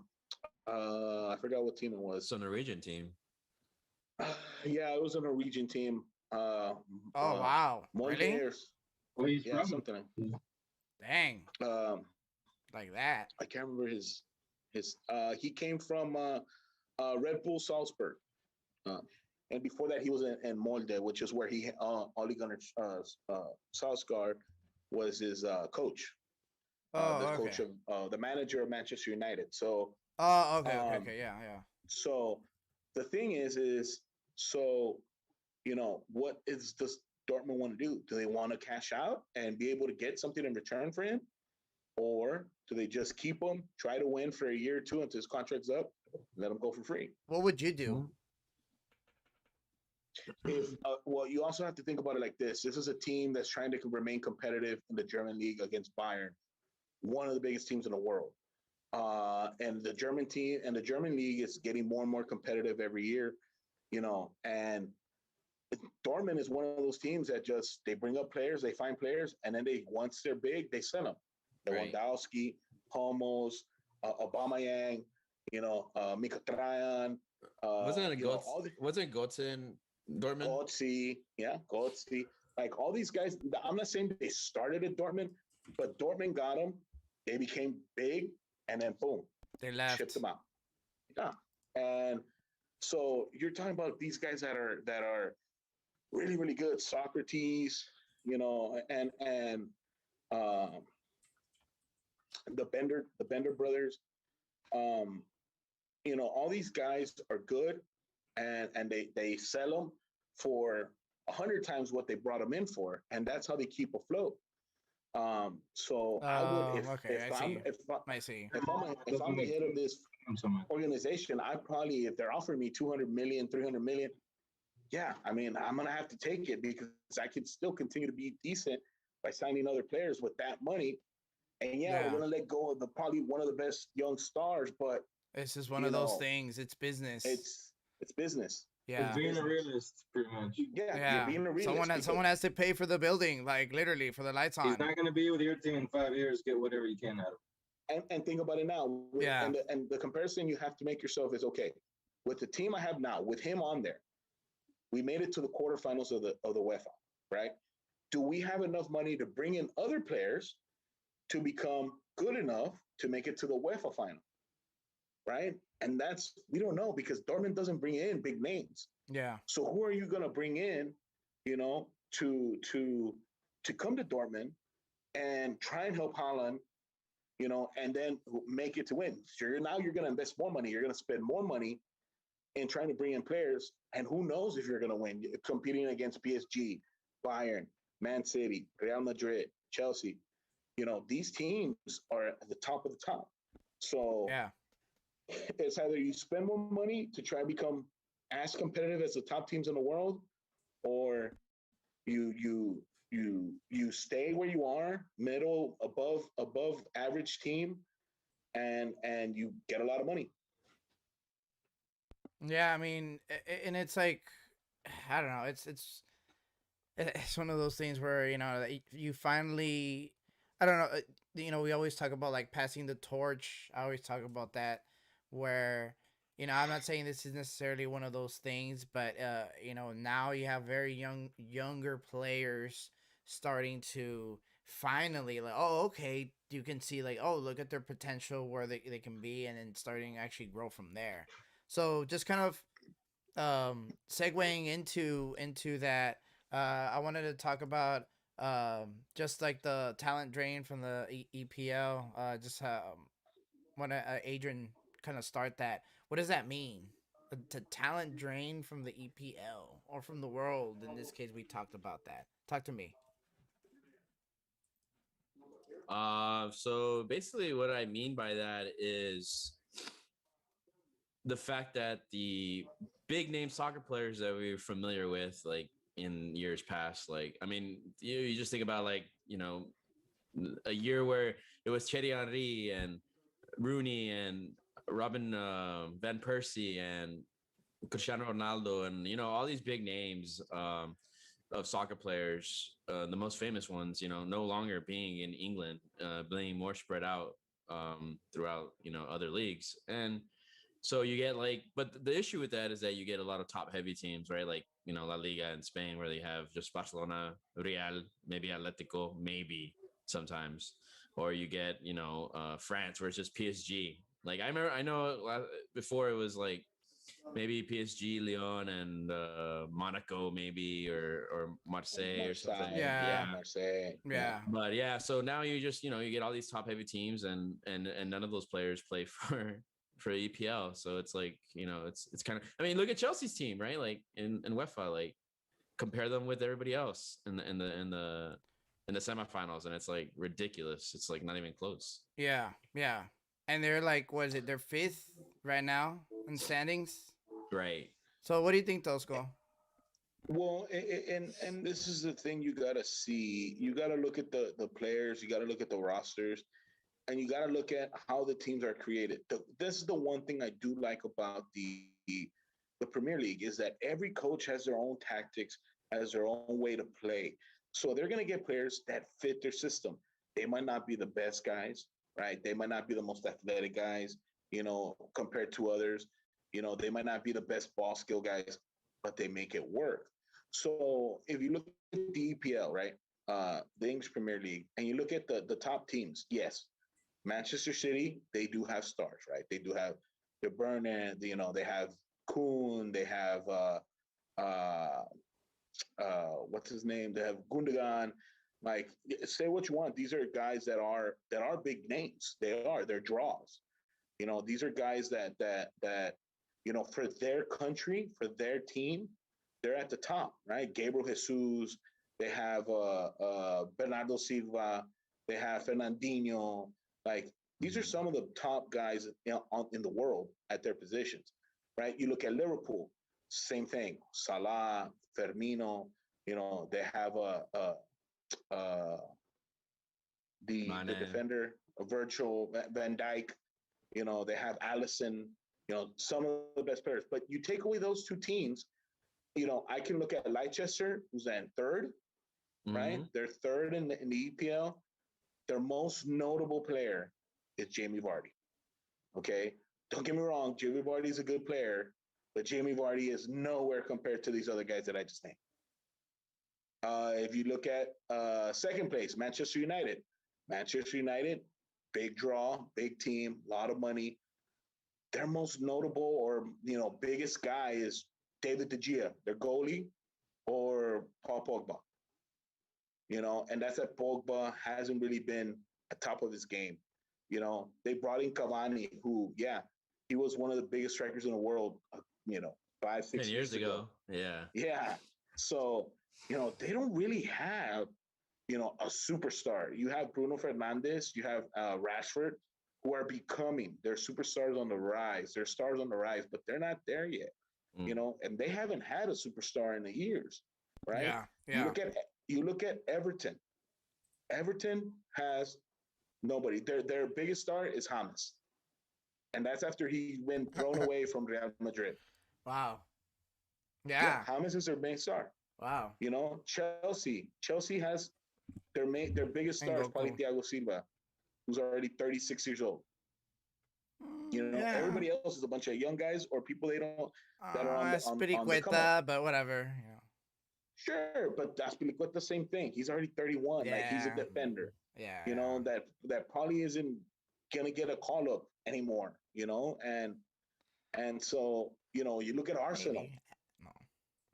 forgot what team it was. It's a Norwegian team. Yeah, it was a Norwegian team. Wow. Really? Yeah, something like Dang. Like that. I can't remember his he came from Red Bull Salzburg. And before that, he was in Molde, which is where Ole Gunnar Solskjaer was his coach. Coach of the manager of Manchester United. So. Okay, yeah. So the thing is what does Dortmund want to do? Do they want to cash out and be able to get something in return for him, or do they just keep him, try to win for a year or two until his contract's up, let him go for free? What would you do? Well, you also have to think about it like this. This is a team that's trying to remain competitive in the German league against Bayern, one of the biggest teams in the world. And the German league is getting more and more competitive every year, and Dortmund is one of those teams that they bring up players, they find players, and then once they're big, they sell them. Lewandowski, Hummels, Aubameyang, Mkhitaryan. Wasn't it Götze in Dortmund? Götze. Like all these guys, I'm not saying they started at Dortmund, but Dortmund got them. They became big, and then boom, they left. Shipped them out. Yeah, and so you're talking about these guys that are really, really good. Socrates, and the Bender brothers. All these guys are good, and they sell them for 100 times what they brought them in for, and that's how they keep afloat. So I would, if I'm the head of this organization, I probably, if they're offering me 200 million, 300 million, yeah, I mean, I'm gonna have to take it, because I can still continue to be decent by signing other players with that money. And we're gonna let go of probably one of the best young stars, but it's just one of those things. It's business. It's business. Yeah, being a realist, pretty much. Yeah. Being a realist. Someone has to pay for the building, like literally for the lights on. He's not going to be with your team in 5 years. Get whatever you can out of him. And think about it now. And the comparison you have to make yourself is, okay, with the team I have now, with him on there, we made it to the quarterfinals of the UEFA, right? Do we have enough money to bring in other players to become good enough to make it to the UEFA final? Right? And we don't know, because Dortmund doesn't bring in big names. Yeah. So who are you going to bring in, to come to Dortmund and try and help Haaland, and then make it to win? So you're going to invest more money. You're going to spend more money in trying to bring in players. And who knows if you're going to win, competing against PSG, Bayern, Man City, Real Madrid, Chelsea. These teams are at the top of the top. So yeah. It's either you spend more money to try and become as competitive as the top teams in the world, or you stay where you are, middle above average team, and you get a lot of money. Yeah, I mean, and it's like, I don't know, it's one of those things where you finally, I don't know, we always talk about like passing the torch. I always talk about that, where I'm not saying this is necessarily one of those things, but now you have very younger players starting to finally, like, oh, okay, you can see, like, oh, look at their potential, where they can be, and then starting to actually grow from there. So just kind of segueing into that, I wanted to talk about just like the talent drain from the EPL. Just want to Adrian kind of start that. What does that mean? The talent drain from the EPL or from the world? In this case, we talked about that. Talk to me. So basically, what I mean by that is the fact that the big name soccer players that we were familiar with, like in years past, like, I mean, you just think about, like, a year where it was Thierry Henry and Rooney and Robin Van Persie and Cristiano Ronaldo, and all these big names of soccer players, the most famous ones, no longer being in England, being more spread out throughout other leagues. And so you get, like, but the issue with that is that you get a lot of top heavy teams, right? Like, La Liga in Spain, where they have just Barcelona, Real, maybe Atletico, maybe sometimes, or you get, France, where it's just PSG. Like, I know before it was like maybe PSG, Lyon, and Monaco, maybe, or Marseille or something. Yeah. Marseille. Yeah. But yeah, so now you just you get all these top heavy teams, and none of those players play for EPL. So it's like, it's kind of, I mean, look at Chelsea's team, right? Like in UEFA, like, compare them with everybody else in the semifinals, and it's like ridiculous. It's like not even close. Yeah. Yeah. And they're like, what is it? They're fifth right now in standings. Right. So what do you think, Tosco? Well, and this is the thing you gotta see. You gotta look at the players. You gotta look at the rosters, and you gotta look at how the teams are created. This is the one thing I do like about the Premier League, is that every coach has their own tactics, has their own way to play. So they're gonna get players that fit their system. They might not be the best guys, right? They might not be the most athletic guys, compared to others. They might not be the best ball skill guys, but they make it work. So if you look at the EPL, right, the English Premier League, and you look at the top teams, yes, Manchester City, they do have stars, right? They do have De Bruyne, they have Kuhn, they have what's his name? They have Gundogan. Like, say what you want. These are guys that are big names. They're draws. These are guys that for their country, for their team, they're at the top, right? Gabriel Jesus, they have Bernardo Silva, they have Fernandinho. Like, these are some of the top guys in the world at their positions, right? You look at Liverpool, same thing. Salah, Firmino, they have the defender, a virtual Van Dijk. They have Allison. Some of the best players. But you take away those two teams, I can look at Leicester, who's in third, right? They're third in the EPL. Their most notable player is Jamie Vardy. Okay? Don't get me wrong, Jamie Vardy is a good player, but Jamie Vardy is nowhere compared to these other guys that I just named. If you look at second place, Manchester United. Manchester United, big draw, big team, a lot of money. Their most notable or biggest guy is David De Gea, their goalie, or Paul Pogba. And that's that Pogba hasn't really been at top of his game. They brought in Cavani, who, he was one of the biggest strikers in the world. 5-6 10 years ago. Yeah. Yeah. So they don't really have a superstar. You have Bruno Fernandes, you have Rashford, who are becoming, they're superstars on the rise. They're stars on the rise, but they're not there yet. And they haven't had a superstar in the years. right? Yeah. You Yeah. look at Everton. Everton has nobody. Their biggest star is James, and that's after he been thrown away from Real Madrid. Wow. Yeah, Yeah. James is their main star. Wow. You know, Chelsea has their biggest And star is probably Goku. Thiago Silva, who's already 36 years old. You know, Yeah. everybody else is a bunch of young guys or people they don't that are on the come up. Spiricueta, but whatever. Yeah. Sure, but Aspilicueta the same thing. He's already 31. Like he's a Yeah. defender. Yeah. You know that probably isn't gonna get a call up anymore. You know, and so you know you look at Arsenal. Maybe. No.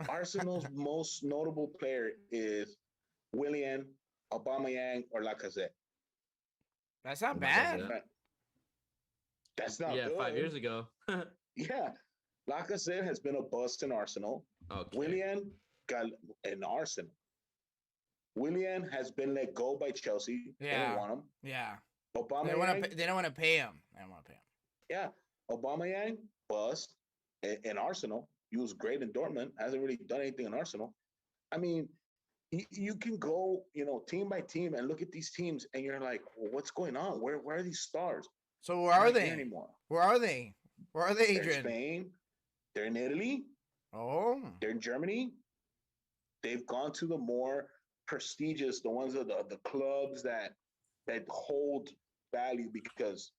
Arsenal's most notable player is Willian, Aubameyang, or Lacazette. That's not Oh, bad. Lacazette. That's not Yeah, good. 5 years ago. Yeah, Lacazette has been a bust in Arsenal. Okay. Willian got in Arsenal. Willian has been let go by Chelsea. They Yeah. didn't want him. Yeah. Aubameyang, They don't want to pay him. They don't want to pay him. yeah, Aubameyang bust in Arsenal. He was great in Dortmund. Hasn't really done anything in Arsenal. I mean, you can go, you know, team by team and look at these teams, and you're like, well, what's going on? Where are these stars? So where They're are not they? here anymore? Where are they? Where are they, They're in Adrian? Spain. They're in Italy. Oh. They're in Germany. They've gone to the more prestigious, the ones of the clubs that hold value because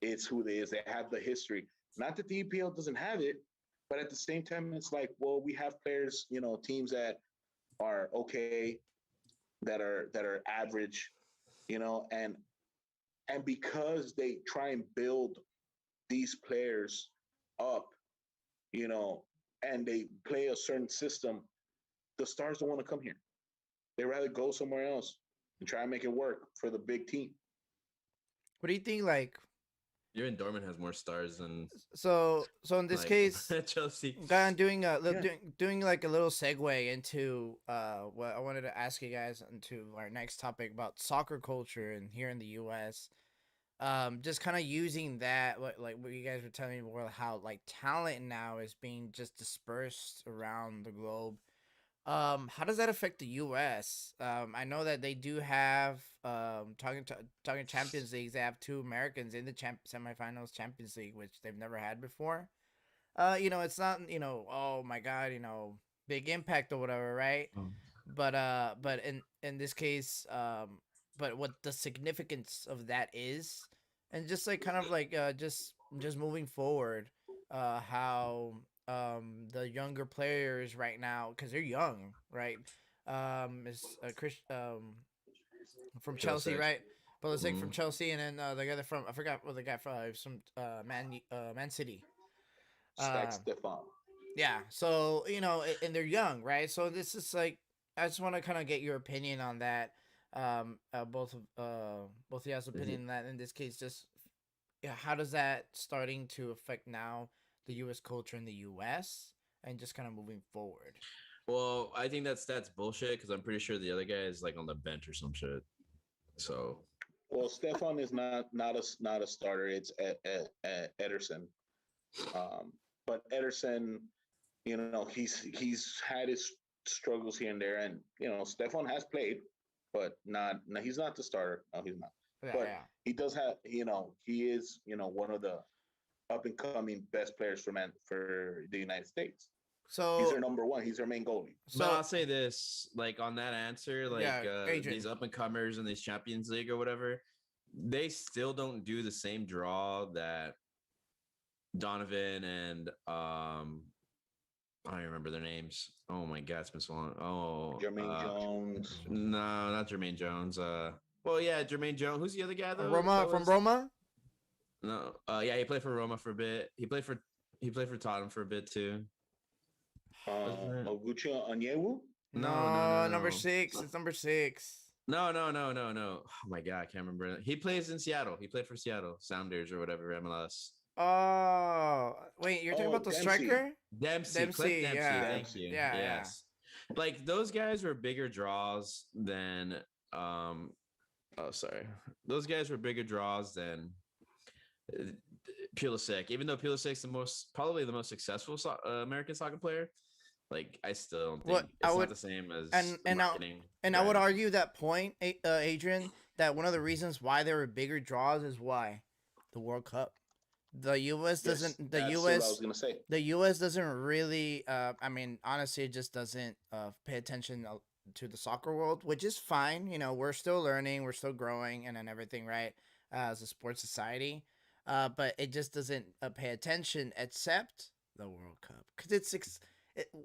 it's who they is. They have the history. Not that the EPL doesn't have it, but at the same time, it's like, well, we have players, you know, teams that are okay, that are average, you know, and because they try and build these players up, you know, and they play a certain system, the stars don't want to come here. They rather go somewhere else and try and make it work for the big team. What do you think? Like, Your Dortmund has more stars than so in this like, case, Chelsea. kind of doing Yeah. doing like a little segue into what I wanted to ask you guys into our next topic about soccer culture and here in the U.S. Just kind of using that, like what you guys were telling me more how like talent now is being just dispersed around the globe. How does that affect the U.S.? I know that they do have talking Champions Leagues. They have two Americans in the semifinals Champions League, which they've never had before. You know, it's not, you know, oh my God, you know, big impact or whatever, right? Oh. But in this case, but what the significance of that is, and just like kind of like just moving forward, how the younger players right now, because they're young, right? Is Chris from Chelsea, Pulisic. right? Pulisic from Mhm. Chelsea, and then the guy from, I forgot what the guy from, Man City. Stack Um, Stefan. yeah, so you know, and they're young, right? So this is like, I just want to kind of get your opinion on that. Both of y'all's opinion on that. In this case, just yeah, how does that starting to affect now the U.S. culture in the U.S. and just kind of moving forward? Well, I think that's bullshit because I'm pretty sure the other guy is like on the bench or some shit. So Well, Stefan is not a starter. It's Ederson. But Ederson, you know, he's had his struggles here and there, and you know, Stefan has played, but not. No, he's not the starter. No, he's not. Yeah, But yeah. he does have, you know, he is, you know, one of the up and coming best players for the United States. So He's their number one. He's their main goalie. but I'll say this, like on that answer, like Yeah, Adrian. these up and comers in these Champions League or whatever, they still don't do the same draw that Donovan and I don't remember their names. Oh my God, it's been so long. Oh, Jermaine Jones. No, not Jermaine Jones. Well, yeah, Jermaine Jones. Who's the other guy though? Roma that from was- Roma. No, yeah, he played for Roma for a bit. He played for Tottenham for a bit too. Wasn't it? Oguchi Onyewu. No, number 6. It's number 6. No. Oh my God, I can't remember. He plays in Seattle. He played for Seattle Sounders or whatever MLS. Oh, wait, you're talking about the Dempsey. striker? Dempsey, Dempsey, Clint Dempsey. yeah. Thank you. Yeah, yeah. Yes. Like those guys were bigger draws than those guys were bigger draws than Pulisic. Even though Pulisic's probably the most successful American soccer player, Like I still don't Well, think I it's would- not the same as and- the and I- marketing. And I would brand. argue that point, Adrian, that one of the reasons why there were bigger draws is why the World Cup. The U.S. Yes, doesn't. The that's U.S. what I was gonna say. The U.S. doesn't really. I mean, honestly, it just doesn't pay attention to the soccer world, which is fine. You know, we're still learning, we're still growing, and everything, right? As a sports society, but it just doesn't pay attention except the World Cup because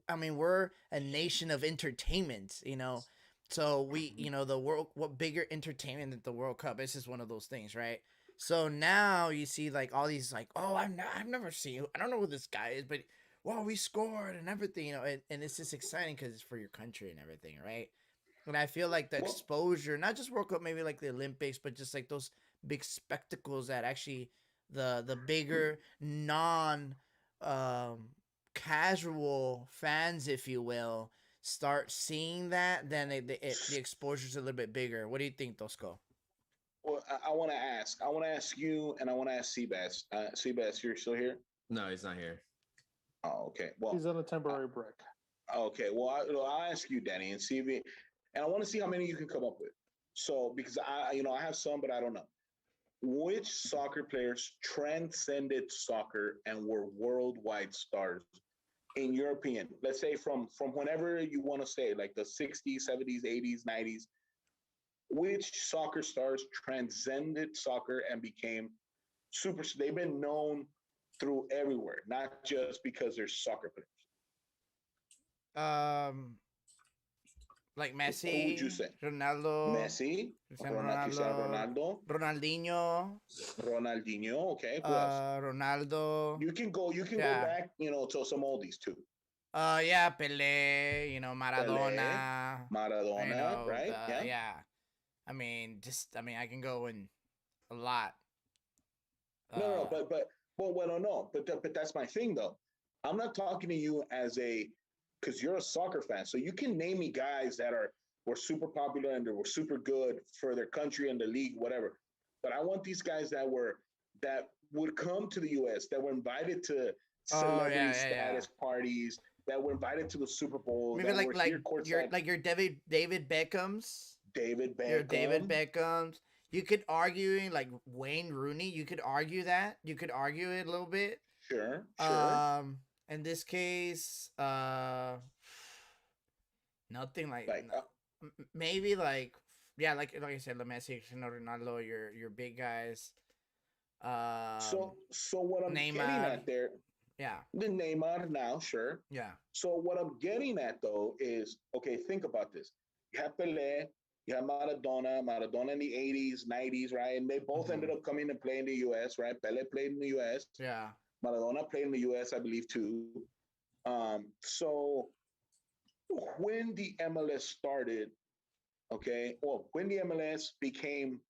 I mean, we're a nation of entertainment, you know. So we, you know, the world. What bigger entertainment than the World Cup? It's just one of those things, right? So now you see like all these like, oh, I've never seen. I don't know who this guy is, but wow, we scored and everything, you know, and it's just exciting because it's for your country and everything, right? And I feel like the Well- exposure, not just World Cup, maybe like the Olympics, but just like those big spectacles that actually the bigger non casual fans, if you will, start seeing that, then the exposure's a little bit bigger. What do you think, Tosco? Well, I want to ask. I want to ask you, and I want to ask Seabass. Seabass, you're still here? No, he's not here. Oh, okay. Well, He's on a temporary break. okay. Well, I'll ask you, Danny, and see if you, and I want to see how many you can come up with. So, because I have some, but I don't know. Which soccer players transcended soccer and were worldwide stars, in your opinion? Let's say from whenever you want to say, like the 60s, 70s, 80s, 90s. Which soccer stars transcended soccer and became super? They've been known through everywhere, not just because they're soccer players. Like Messi, Who would you say? Ronaldo, Messi, Cristiano Cristiano Ronaldo, Ronaldo, Ronaldinho, Ronaldinho. Okay, who else? Ronaldo. You can go yeah. back, to some oldies too. Yeah, Pelé, you know, Maradona, Maradona, you know, right? yeah. I mean, I can go in a lot. No, but that's my thing though. I'm not talking to you because you're a soccer fan, so you can name me guys that were super popular and they were super good for their country and the league, whatever. But I want these guys that would come to the U.S., that were invited to celebrity status parties, that were invited to the Super Bowl. Maybe that were your David Beckham's. David Beckham. Your David Beckham's. You could argue like Wayne Rooney. You could argue that. You could argue it a little bit. Sure. In this case, nothing like maybe like like I said, the Messi, Cristiano Ronaldo, your big guys. So what I'm getting at there. Yeah. The Neymar now, sure. Yeah. So what I'm getting at though is, okay, think about this. You have Pelé, you have Maradona in the 80s, 90s, right? And they both ended up coming and playing in the US, right? Pelé played in the US. Yeah. Maradona played in the US, I believe, too. So when the MLS started, when the MLS became,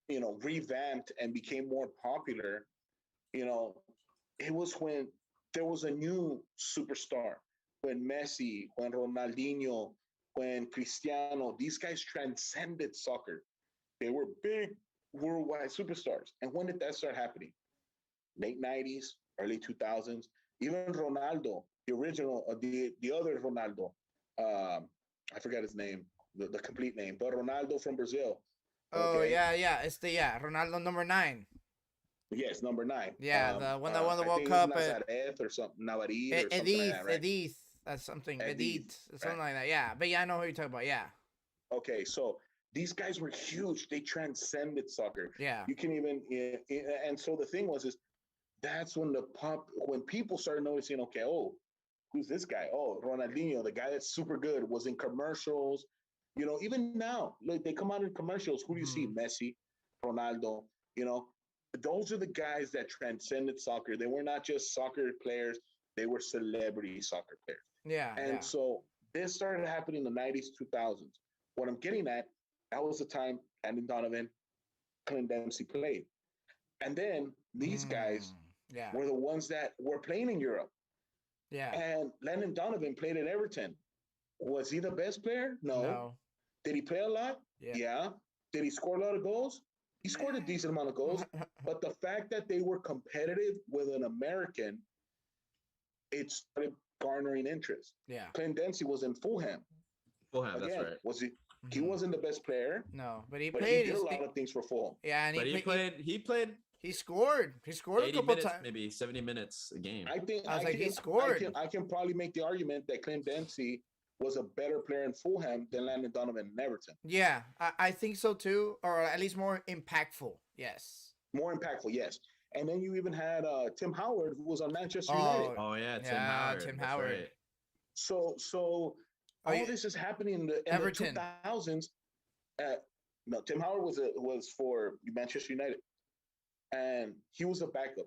revamped and became more popular, it was when there was a new superstar, when Messi, when Ronaldinho, when Cristiano, these guys transcended soccer. They were big worldwide superstars. And when did that start happening? Late 90s, early 2000s. Even Ronaldo, the original, the other Ronaldo, I forgot his name, the complete name, but Ronaldo from Brazil. Oh, yeah. It's Ronaldo number 9. Yes, number 9. Yeah, the one that won the World Cup. Nazaret or something, Navarrete or something like that, right? Edith. That's something. Edith. Something like that. Yeah. But yeah, I know who you're talking about. Yeah. Okay, so these guys were huge. They transcended soccer. Yeah. You can even, and so the thing is that's when when people started noticing, okay, oh, who's this guy? Oh, Ronaldinho, the guy that's super good, was in commercials. Even now, like they come out in commercials. Who do you see? Messi, Ronaldo. Those are the guys that transcended soccer. They were not just soccer players; they were celebrity soccer players. Yeah. And so this started happening in the 90s, 2000s. What I'm getting at, that was the time Landon Donovan, Clint Dempsey played. And then these guys were the ones that were playing in Europe. Yeah. And Landon Donovan played at Everton. Was he the best player? No. Did he play a lot? Yeah. Did he score a lot of goals? He scored a decent amount of goals. But the fact that they were competitive with an American, it started garnering interest. Yeah. Clint Dempsey was in Fulham. Fulham, that's Again, right. was he? He Mhm. wasn't the best player, No, but he but played. he did a lot of things for Fulham. Yeah, and But he played He scored. He scored a 80 couple minutes, times. maybe 70 minutes a game. I think I was I like, he can scored. I can probably make the argument that Clint Dempsey was a better player in Fulham than Landon Donovan in Everton. Yeah, I think so too, or at least more impactful. Yes. More impactful, yes. And then you even had Tim Howard, who was on Manchester Oh, United. Oh yeah, Tim yeah, Howard. Tim That's Howard. So right. Oh, all yeah. this is happening in the Everton. 2000s. No, Tim Howard was for Manchester United, and he was a backup.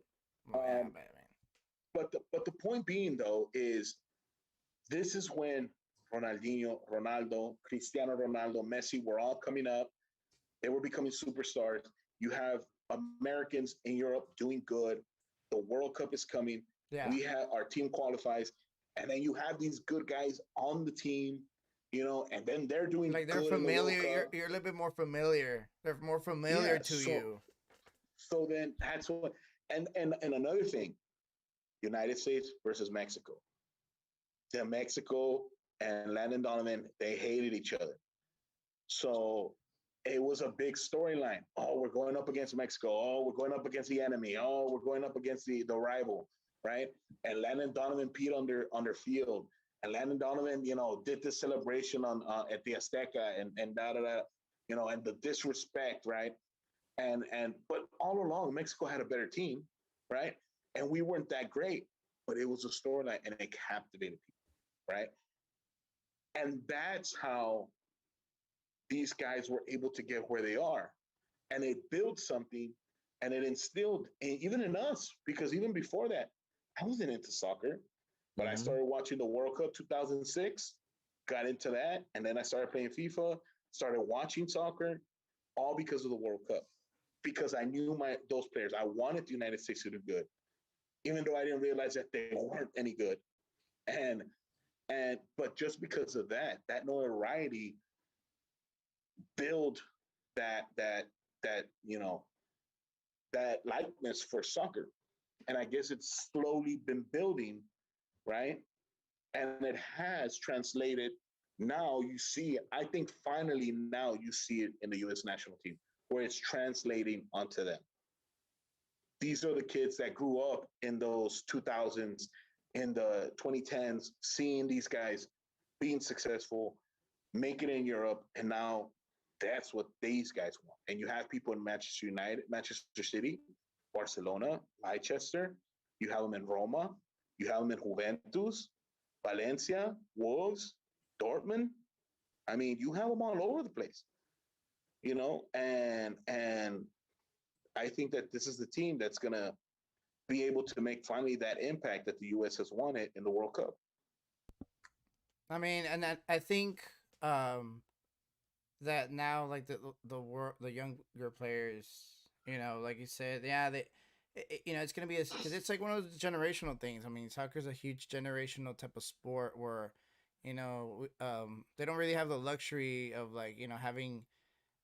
Oh, yeah, Um, man. But the point being though is this is when Ronaldinho, Ronaldo, Cristiano Ronaldo, Messi were all coming up. They were becoming superstars. You have Americans in Europe doing good. The World Cup is coming. Yeah. We have our team qualifies, and then you have these good guys on the team, and then they're doing Like they're good in the World familiar. Cup. You're a little bit more familiar. They're more familiar Yeah, to so- you. So then that's what, and another thing, United States versus Mexico. Then Mexico and Landon Donovan, they hated each other. So it was a big storyline. Oh, we're going up against Mexico. Oh, we're going up against the enemy. Oh, we're going up against the rival, right? And Landon Donovan peed on their field. And Landon Donovan, did this celebration on at the Azteca and da da da, and the disrespect, right? But all along, Mexico had a better team, right? And we weren't that great, but it was a storyline and it captivated people, right? And that's how these guys were able to get where they are. And it built something and it instilled even in us, because even before that, I wasn't into soccer, but I started watching the World Cup 2006, got into that, and then I started playing FIFA, started watching soccer, all because of the World Cup. Because I knew those players. I wanted the United States to do good, even though I didn't realize that they weren't any good. But just because of that notoriety build that likeness for soccer. And I guess it's slowly been building, right? And it has translated. Now you see it. I think finally now you see it in the U.S. national team, where it's translating onto them. These are the kids that grew up in those 2000s, in the 2010s, seeing these guys being successful, making it in Europe, and now that's what these guys want. And you have people in Manchester United, Manchester City, Barcelona, Leicester. You have them in Roma. You have them in Juventus, Valencia, Wolves, Dortmund. I mean, you have them all over the place. And I think that this is the team that's going to be able to make finally that impact that the U.S. has wanted in the World Cup. I mean, and I think that now, like the younger players, like you said, yeah, it's gonna be because it's like one of those generational things. I mean, soccer's a huge generational type of sport where, they don't really have the luxury of like having,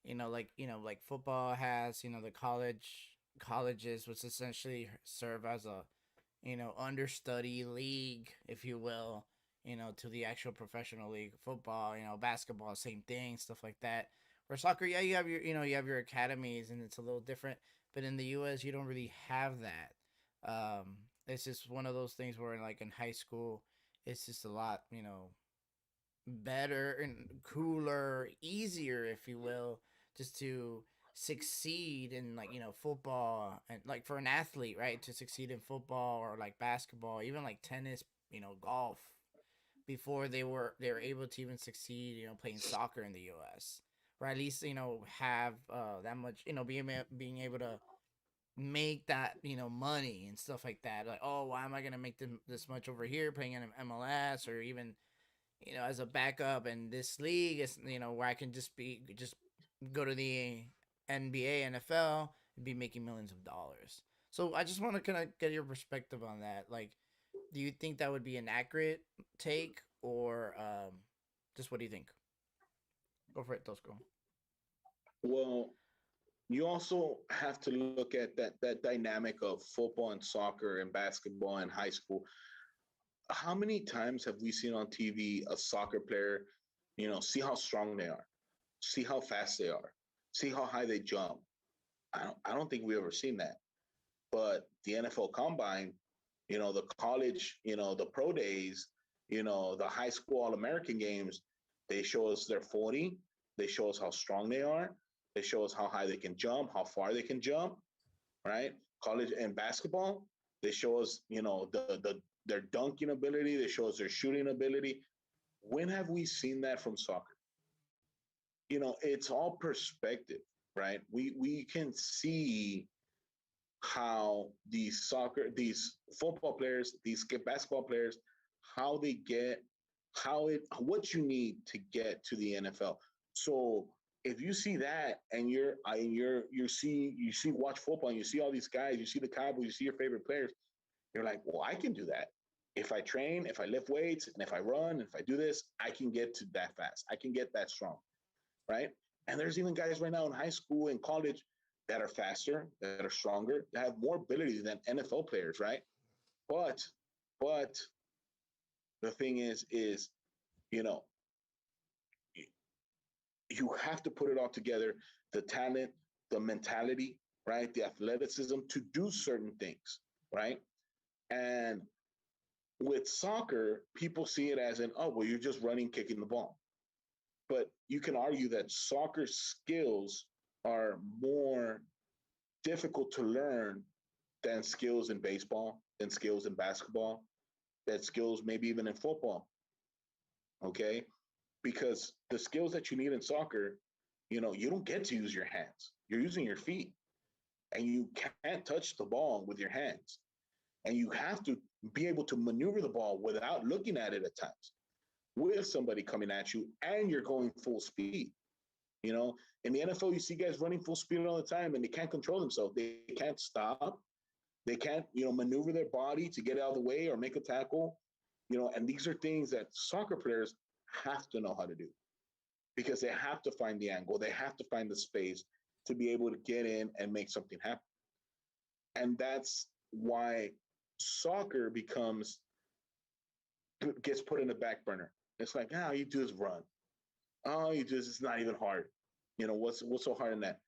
like football has, the colleges, which essentially serve as a, understudy league, if you will, to the actual professional league. Football, basketball, same thing, stuff like that. Where soccer, yeah, you have your academies, and it's a little different. But in the U.S., you don't really have that. It's just one of those things where, like in high school, it's just a lot, better and cooler, easier, if you will, just to succeed in like football, and like for an athlete, right, to succeed in football or like basketball, even like tennis, golf, before they were able to even succeed, playing soccer in the US, or at least have that much, being able to make that money and stuff like that. Like, oh, why am I gonna make this much over here playing in MLS, or even as a backup in this league is, where I can just go to the NBA, NFL, and be making millions of dollars. So I just want to kind of get your perspective on that. Like, do you think that would be an accurate take, or just what do you think? Go for it, Tosco. Well, you also have to look at that dynamic of football and soccer and basketball in high school. how many times have we seen on TV a soccer player, see how strong they are, see how fast they are, see how high they jump? I don't think we ever seen that. But the NFL Combine, the college, the pro days, the high school All-American games, they show us their 40. They show us how strong they are. They show us how high they can jump, how far they can jump, right? College and basketball, they show us, their dunking ability. They show us their shooting ability. When have we seen that from soccer? It's all perspective, right? We can see how these football players, these basketball players, how they get, what you need to get to the NFL. So if you see that and you watch football and you see all these guys, you see the Cowboys, you see your favorite players, you're like, well, I can do that. If I train, if I lift weights, and if I run, if I do this, I can get to that fast. I can get that strong, right? And there's even guys right now in high school and college that are faster, that are stronger, that have more ability than NFL players, right? But the thing is, you have to put it all together, the talent, the mentality, right? The athleticism to do certain things, right? And with soccer, people see it as oh, well, you're just running, kicking the ball. But you can argue that soccer skills are more difficult to learn than skills in baseball, than skills in basketball, than skills maybe even in football. Okay? Because the skills that you need in soccer, you don't get to use your hands. You're using your feet. And you can't touch the ball with your hands. And you have to be able to maneuver the ball without looking at it at times, with somebody coming at you, and you're going full speed. In the NFL, you see guys running full speed all the time, and they can't control themselves. They can't stop. They can't, maneuver their body to get out of the way or make a tackle. And these are things that soccer players have to know how to do, because they have to find the angle. They have to find the space to be able to get in and make something happen. And that's why soccer gets put in the back burner. It's like, all you do is run. All you do is, it's not even hard. What's so hard in that?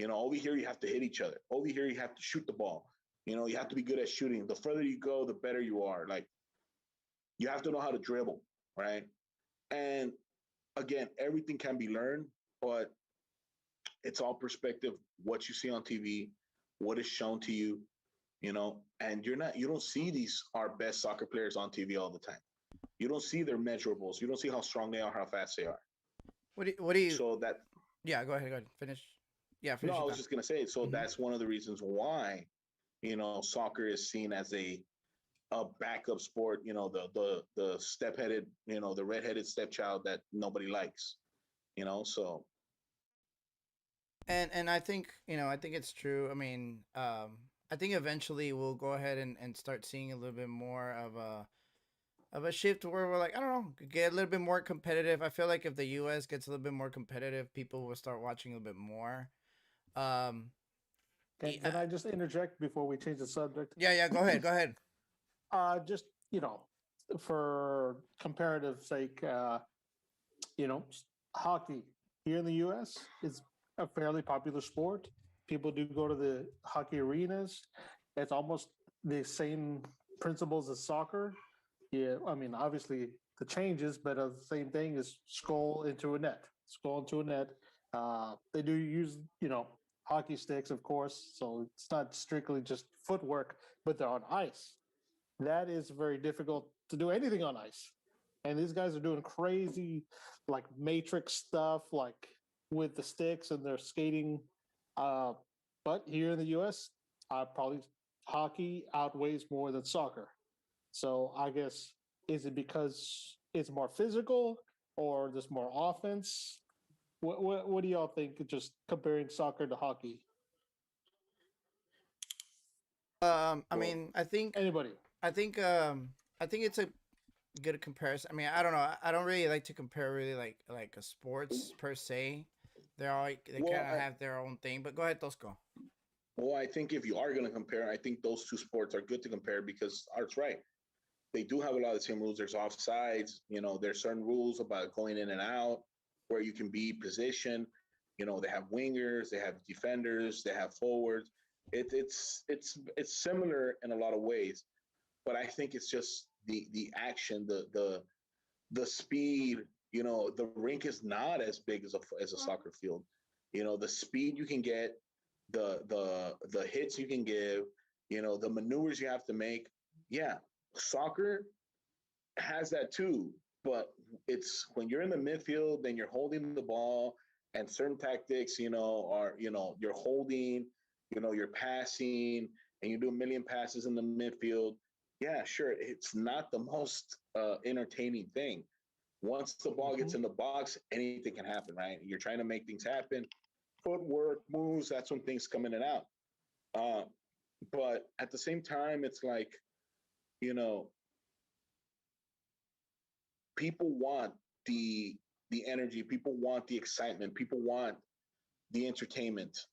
Over here, you have to hit each other. Over here, you have to shoot the ball. You have to be good at shooting. The further you go, the better you are. Like, you have to know how to dribble, right? And again, everything can be learned, but it's all perspective. What you see on TV, what is shown to you, and you don't see our best soccer players on TV all the time. You don't see their measurables. You don't see how strong they are, how fast they are. What do you? So that. Yeah, go ahead. Finish. Yeah, finish. No, I was just gonna say. So that's one of the reasons why, soccer is seen as a backup sport. The step-headed, the red-headed stepchild that nobody likes. So. And I think it's true. I mean, I think eventually we'll go ahead and start seeing a little bit more of a shift where we're like, I don't know, get a little bit more competitive. I feel like if the US gets a little bit more competitive, people will start watching a little bit more. Can I just interject before we change the subject? Yeah, go ahead. Just, for comparative sake, hockey here in the US is a fairly popular sport. People do go to the hockey arenas. It's almost the same principles as soccer. Yeah, I mean, obviously the changes, but the same thing is skull into a net. They do use, hockey sticks, of course, so it's not strictly just footwork, but they're on ice. That is very difficult to do anything on ice. And these guys are doing crazy, like matrix stuff, like with the sticks, and they're skating. But here in the US, probably hockey outweighs more than soccer. So I guess, is it because it's more physical, or there's more offense? What do y'all think, just comparing soccer to hockey? I mean, I think Anybody? I think it's a good comparison. I mean, I don't know. I don't really like to compare really like a sports per se. They kind of have their own thing. But go ahead, Tosco. Well, I think if you are going to compare, I think those two sports are good to compare because Art's right. they do have a lot of the same rules. There's offsides. There's certain rules about going in and out where you can be positioned. They have wingers, they have defenders, they have forwards. It's similar in a lot of ways, but I think it's just the action, the speed. The rink is not as big as a soccer field. The speed you can get, the hits you can give, the maneuvers you have to make. Yeah, soccer has that too, but it's when you're in the midfield, then you're holding the ball, and certain tactics, are you're holding, you're passing, and you do a million passes in the midfield. Yeah, sure, it's not the most entertaining thing. Once the ball gets in the box, anything can happen, right? You're trying to make things happen. Footwork, moves, that's when things come in and out. But at the same time, it's like, people want the energy, people want the excitement, people want the entertainment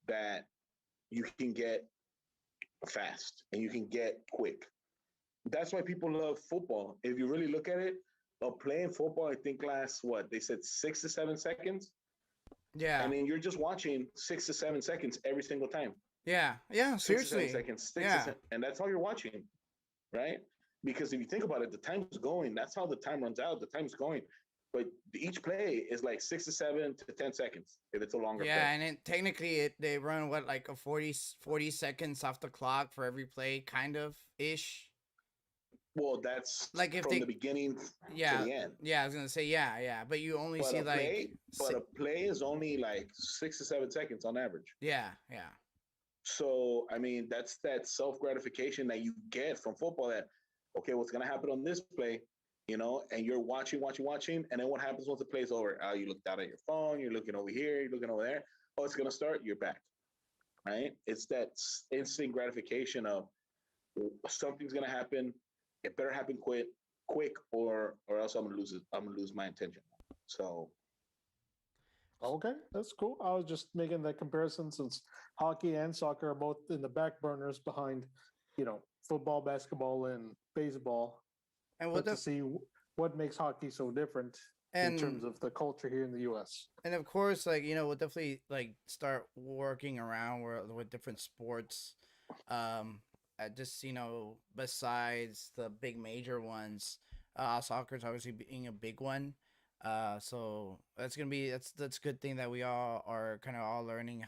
that you can get fast and you can get quick. That's why people love football. If you really look at it, playing football, I think lasts what they said 6 to 7 seconds. Yeah. And then you're just watching 6 to 7 seconds every single time. Yeah. 6 Seriously. to 7 seconds. Yeah. And that's all you're watching, right? Because if you think about it, the time's going. That's how the time runs out. The time's going. But each play is like 6 to 7 to 10 seconds if it's a longer play. Yeah, and then technically they run like a 40 seconds off the clock for every play, kind of ish. Well, that's like if from the beginning to the end. Yeah, I was gonna say yeah, but you only see like. But a play is only like 6 to 7 seconds on average. Yeah. So I mean, that's that self gratification that you get from football. That okay, what's gonna happen on this play? And you're watching, and then what happens once the play's over? You look down at your phone, you're looking over here, you're looking over there. Oh, it's gonna start. You're back, right? It's that instant gratification of something's gonna happen. It better happen quick, or else I'm gonna lose it. I'm gonna lose my attention. So, okay, that's cool. I was just making that comparison since hockey and soccer are both in the back burners behind, football, basketball, and baseball. And to see what makes hockey so different in terms of the culture here in the U.S. And of course, we'll definitely start working around with different sports. Just besides the big major ones, soccer's obviously being a big one. So that's a good thing that we all are kind of all learning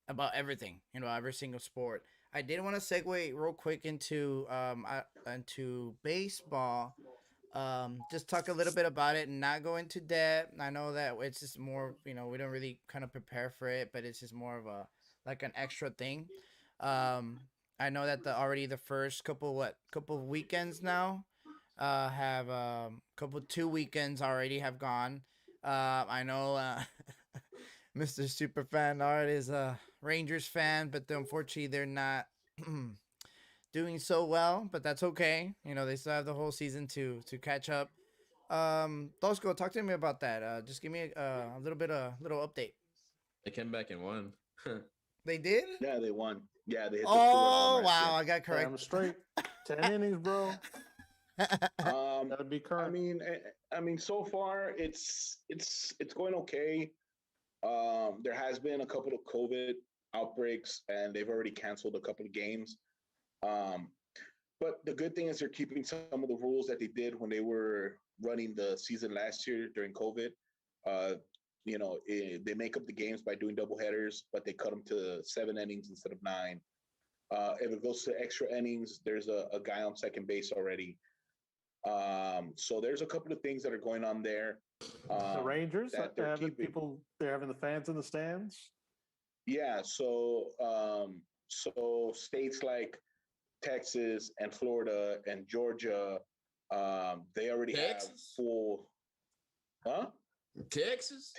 about everything, every single sport. I did want to segue real quick into baseball. Just talk a little bit about it and not go into depth. I know that it's just more, we don't really kind of prepare for it, but it's just more of an extra thing. I know that already the first couple of weekends now have 2 weekends already have gone. I know Mr. Superfan Art is a Rangers fan, but unfortunately they're not doing so well, but that's okay. They still have the whole season to catch up. Tosco, talk to me about that. Just give me a little update. They came back and won. They did? Yeah, they won. Yeah, they hit wow, I got correct. I'm straight. 10 innings, bro. Gotta be current. I mean, so far it's going okay. There has been a couple of COVID outbreaks, and they've already canceled a couple of games. But the good thing is they're keeping some of the rules that they did when they were running the season last year during COVID. They make up the games by doing double headers, but they cut them to 7 innings instead of 9. If it goes to extra innings, there's a guy on second base already. So there's a couple of things that are going on there. The Rangers, they're having the fans in the stands. Yeah, so states like Texas and Florida and Georgia, they already have full. Huh? Texas?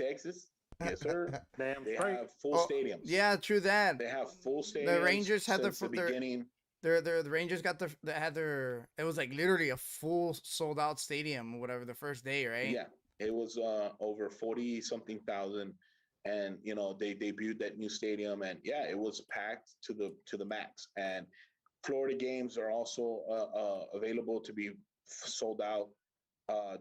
Yes, sir. Damn they straight. have full stadiums. Yeah, true that. They have full stadiums. The Rangers had the beginning. The Rangers had their. It was like literally a full sold out stadium or whatever the first day, right? Yeah, it was over 40 something thousand, and they debuted that new stadium, and yeah, it was packed to the max. And Florida games are also available to be sold out.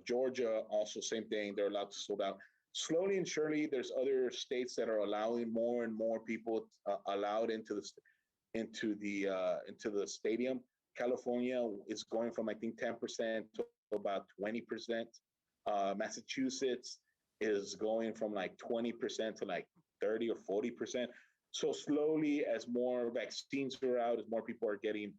Georgia also same thing; they're allowed to sold out. Slowly and surely, there's other states that are allowing more and more people allowed into the stadium. California is going from I think 10% to about 20%. Massachusetts is going from like 20% to like 30 or 40%. So slowly, as more vaccines are out, as more people are getting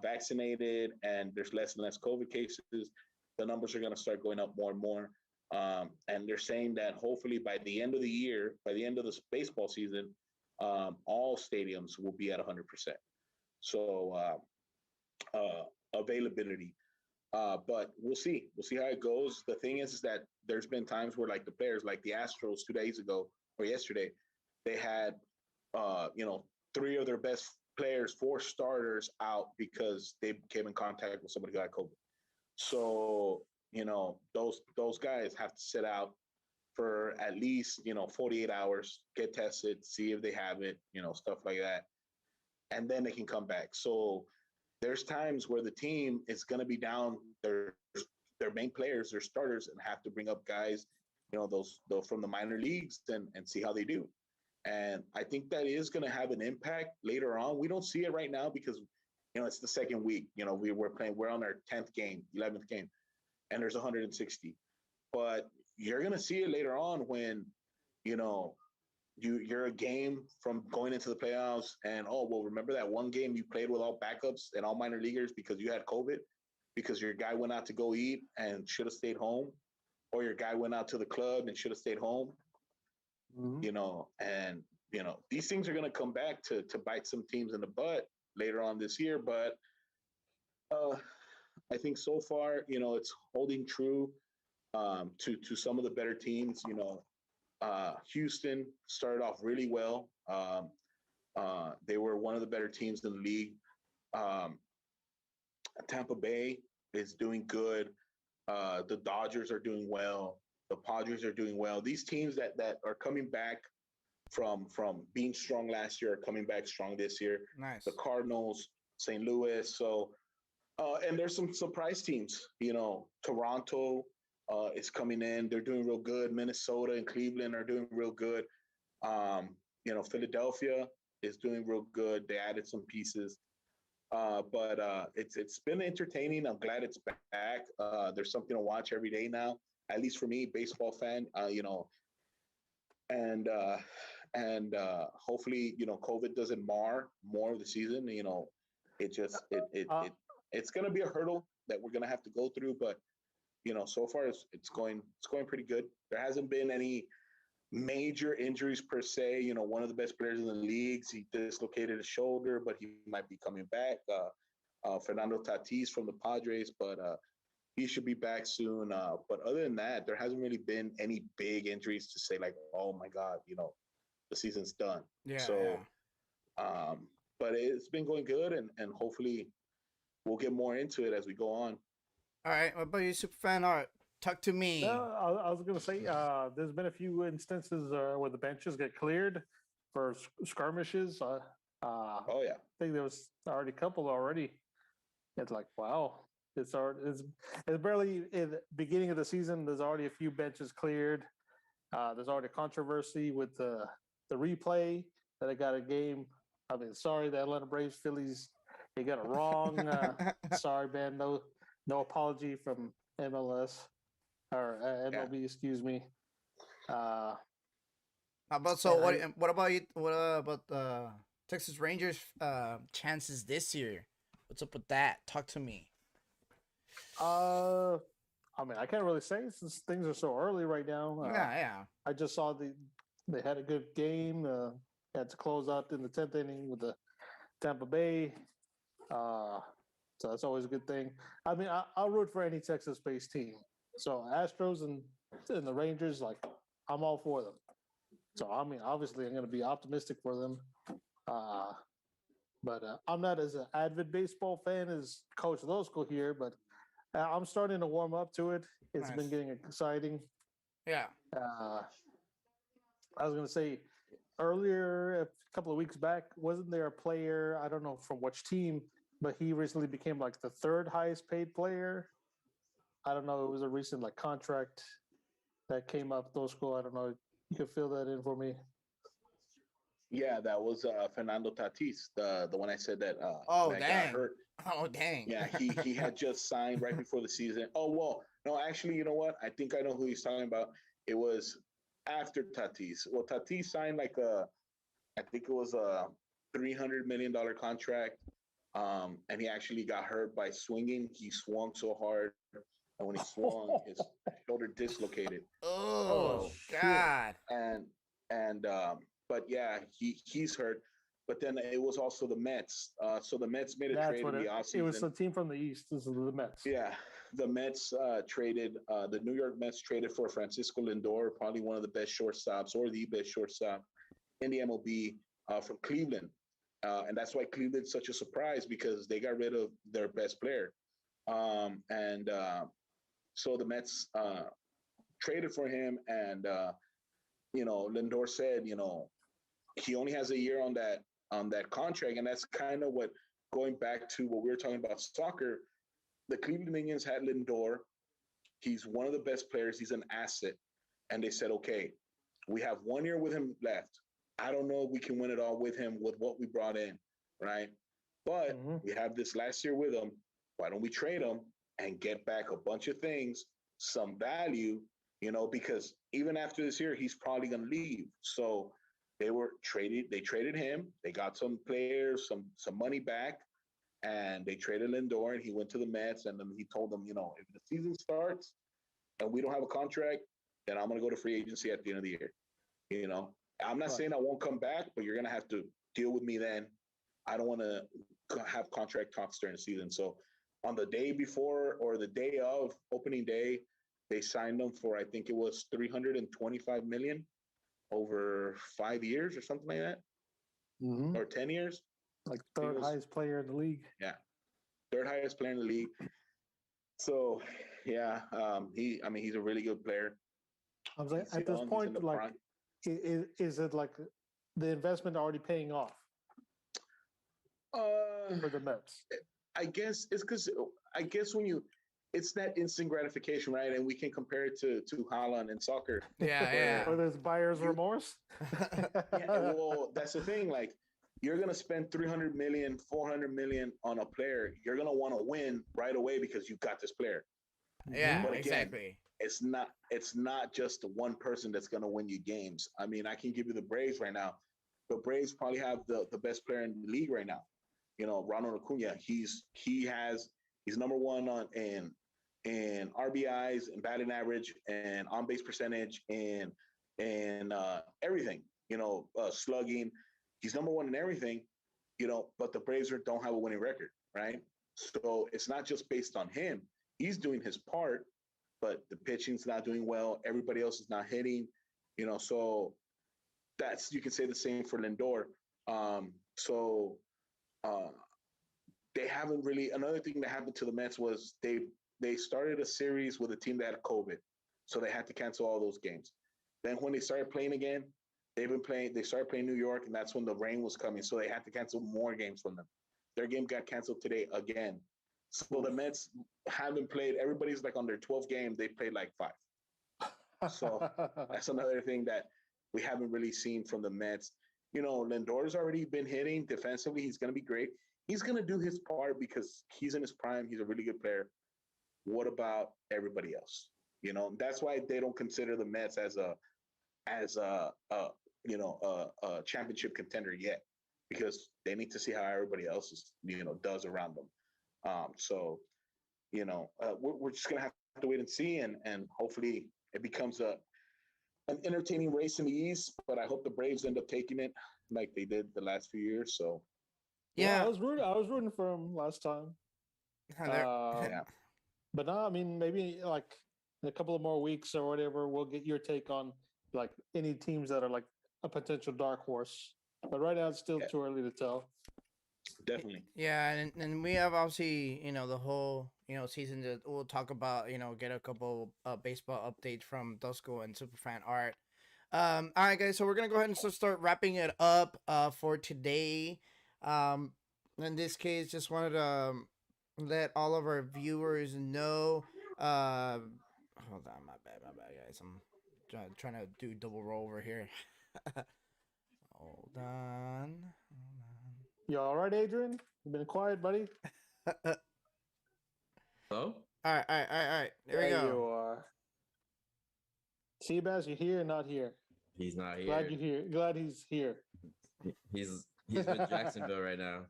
vaccinated, and there's less and less COVID cases, the numbers are going to start going up more and more. And they're saying that hopefully by the end of the year, by the end of this baseball season, all stadiums will be at 100%. So availability. But we'll see. We'll see how it goes. The thing is that there's been times where like the players, like the Astros 2 days ago or yesterday, they had, 3 of their best players, 4 starters out because they came in contact with somebody who got COVID. So, those guys have to sit out for at least, 48 hours, get tested, see if they have it, stuff like that. And then they can come back. So there's times where the team is going to be down their main players, their starters, and have to bring up guys, those from the minor leagues and see how they do. And I think that is going to have an impact later on. We don't see it right now because, it's the second week. We're on our 10th game, 11th game, and there's 160. But you're going to see it later on when, you're a game from going into the playoffs and, remember that one game you played with all backups and all minor leaguers because you had COVID, because your guy went out to go eat and should have stayed home, or your guy went out to the club and should have stayed home. And these things are going to come back to bite some teams in the butt later on this year. But I think so far, it's holding true to some of the better teams. Houston started off really well. They were one of the better teams in the league. Tampa Bay is doing good. The Dodgers are doing well. The Padres are doing well. These teams that are coming back from being strong last year are coming back strong this year. Nice. The Cardinals, St. Louis. So, and there's some surprise teams. Toronto is coming in. They're doing real good. Minnesota and Cleveland are doing real good. Philadelphia is doing real good. They added some pieces. But it's been entertaining. I'm glad it's back. There's something to watch every day now, at least for me, baseball fan, and hopefully, COVID doesn't mar more of the season. It's going to be a hurdle that we're going to have to go through, but so far it's going pretty good. There hasn't been any major injuries per se. One of the best players in the leagues, he dislocated his shoulder, but he might be coming back. Fernando Tatis from the Padres, but he should be back soon. But other than that, there hasn't really been any big injuries to say like, oh my God, the season's done. Yeah. So, but it's been going good, and hopefully we'll get more into it as we go on. All right. What about you, Superfan Art? Talk to me. No, I was going to say there's been a few instances where the benches get cleared for skirmishes. Oh yeah, I think there was already a couple already. It's like, wow, it's barely in the beginning of the season. There's already a few benches cleared. There's already controversy with the replay that I got a game. I mean, sorry, the Atlanta Braves Phillies, they got it wrong. Sorry, man. No apology from MLS or MLB. Excuse me. How about what about you? What about Texas Rangers chances this year? What's up with that? Talk to me. I mean, I can't really say since things are so early right now. Yeah. I just saw they had a good game. Had to close out in the 10th inning with the Tampa Bay. So that's always a good thing. I mean, I'll root for any Texas-based team. So Astros and the Rangers, like, I'm all for them. So, I mean, obviously I'm going to be optimistic for them. But I'm not as an avid baseball fan as Coach Losco here, but I'm starting to warm up to it. It's been getting exciting. Yeah. I was going to say, earlier, a couple of weeks back, wasn't there a player, I don't know from which team, but he recently became like the third highest paid player. I don't know. It was a recent like contract that came up. Those school. I don't know. You can fill that in for me. Yeah, that was Fernando Tatis, the one I said that Oh, that got dang. hurt. Oh, dang. Yeah, he had just signed right before the season. Oh well, no, actually, you know what? I think I know who he's talking about. It was after Tatis. Well, Tatis signed like I think it was a $300 million contract. And he actually got hurt by swinging. He swung so hard, and when he swung, his shoulder dislocated. Oh, shit. God. And but yeah, he's hurt. But then it was also the Mets. So the Mets made a That's trade what in the it offseason. was. A team from the East. This is the Mets. Yeah, the Mets traded. The New York Mets traded for Francisco Lindor, probably one of the best shortstops or the best shortstop in the MLB from Cleveland. And that's why Cleveland's such a surprise because they got rid of their best player. So the Mets traded for him, and Lindor said, he only has a year on that contract, and that's kind of what, going back to what we were talking about soccer. The Cleveland Indians had Lindor. He's one of the best players. He's an asset, and they said, okay, we have 1 year with him left. I don't know if we can win it all with him with what we brought in, right? But we have this last year with him. Why don't we trade him and get back a bunch of things, some value, because even after this year, he's probably going to leave. So they traded him. They got some players, some money back, and they traded Lindor, and he went to the Mets, and then he told them, if the season starts and we don't have a contract, then I'm going to go to free agency at the end of the year, I'm not saying I won't come back, but you're going to have to deal with me then. I don't want to have contract talks during the season. So on the day before or the day of opening day, they signed him for, I think it was $325 million over 5 years or something like that, or 10 years. Like third highest player in the league. Yeah, third highest player in the league. So yeah, he's a really good player. I was like, at this point, like, is it like the investment already paying off for the Mets? I guess it's because it's that instant gratification, right? And we can compare it to Haaland in soccer. Yeah. Or there's buyer's remorse. Yeah, well, that's the thing. Like, you're gonna spend 300 million, 400 million on a player. You're gonna want to win right away because you got this player. Yeah, but again, exactly. It's not just the one person that's gonna win you games. I mean, I can give you the Braves right now. The Braves probably have the best player in the league right now. Ronald Acuna. He's number one in RBIs and batting average and on base percentage and everything. Slugging. He's number one in everything. But the Braves don't have a winning record, right? So it's not just based on him. He's doing his part, but the pitching's not doing well. Everybody else is not hitting. So you can say the same for Lindor. They haven't really. Another thing that happened to the Mets was they started a series with a team that had COVID, so they had to cancel all those games. Then when they started playing again, they started playing New York, and that's when the rain was coming, so they had to cancel more games from them. Their game got canceled today again. So the Mets haven't played. Everybody's like on their 12th game. They played like 5. So that's another thing that we haven't really seen from the Mets. Lindor's already been hitting defensively. He's going to be great. He's going to do his part because he's in his prime. He's a really good player. What about everybody else? That's why they don't consider the Mets as a championship contender yet, because they need to see how everybody else is, does around them. We're just going to have to wait and see, and hopefully it becomes an entertaining race in the East, but I hope the Braves end up taking it like they did the last few years. So yeah, I was rooting for them last time. Yeah. But no, I mean, maybe like in a couple of more weeks or whatever, we'll get your take on like any teams that are like a potential dark horse. But right now, it's still too early to tell. Definitely. Yeah, and we have obviously, the whole, season that we'll talk about, get a couple baseball updates from Dusko and Superfan Art. All right, guys. So we're gonna go ahead and start wrapping it up for today. In this case, just wanted to let all of our viewers know. Hold on, my bad, guys. I'm trying to do double roll over here. Hold on. You all right, Adrian? You've been quiet, buddy. Hello? All right. There we You go. are. Seabass, you're here, not here. He's not here. Glad you're here. Glad he's here. He's with Jacksonville right now.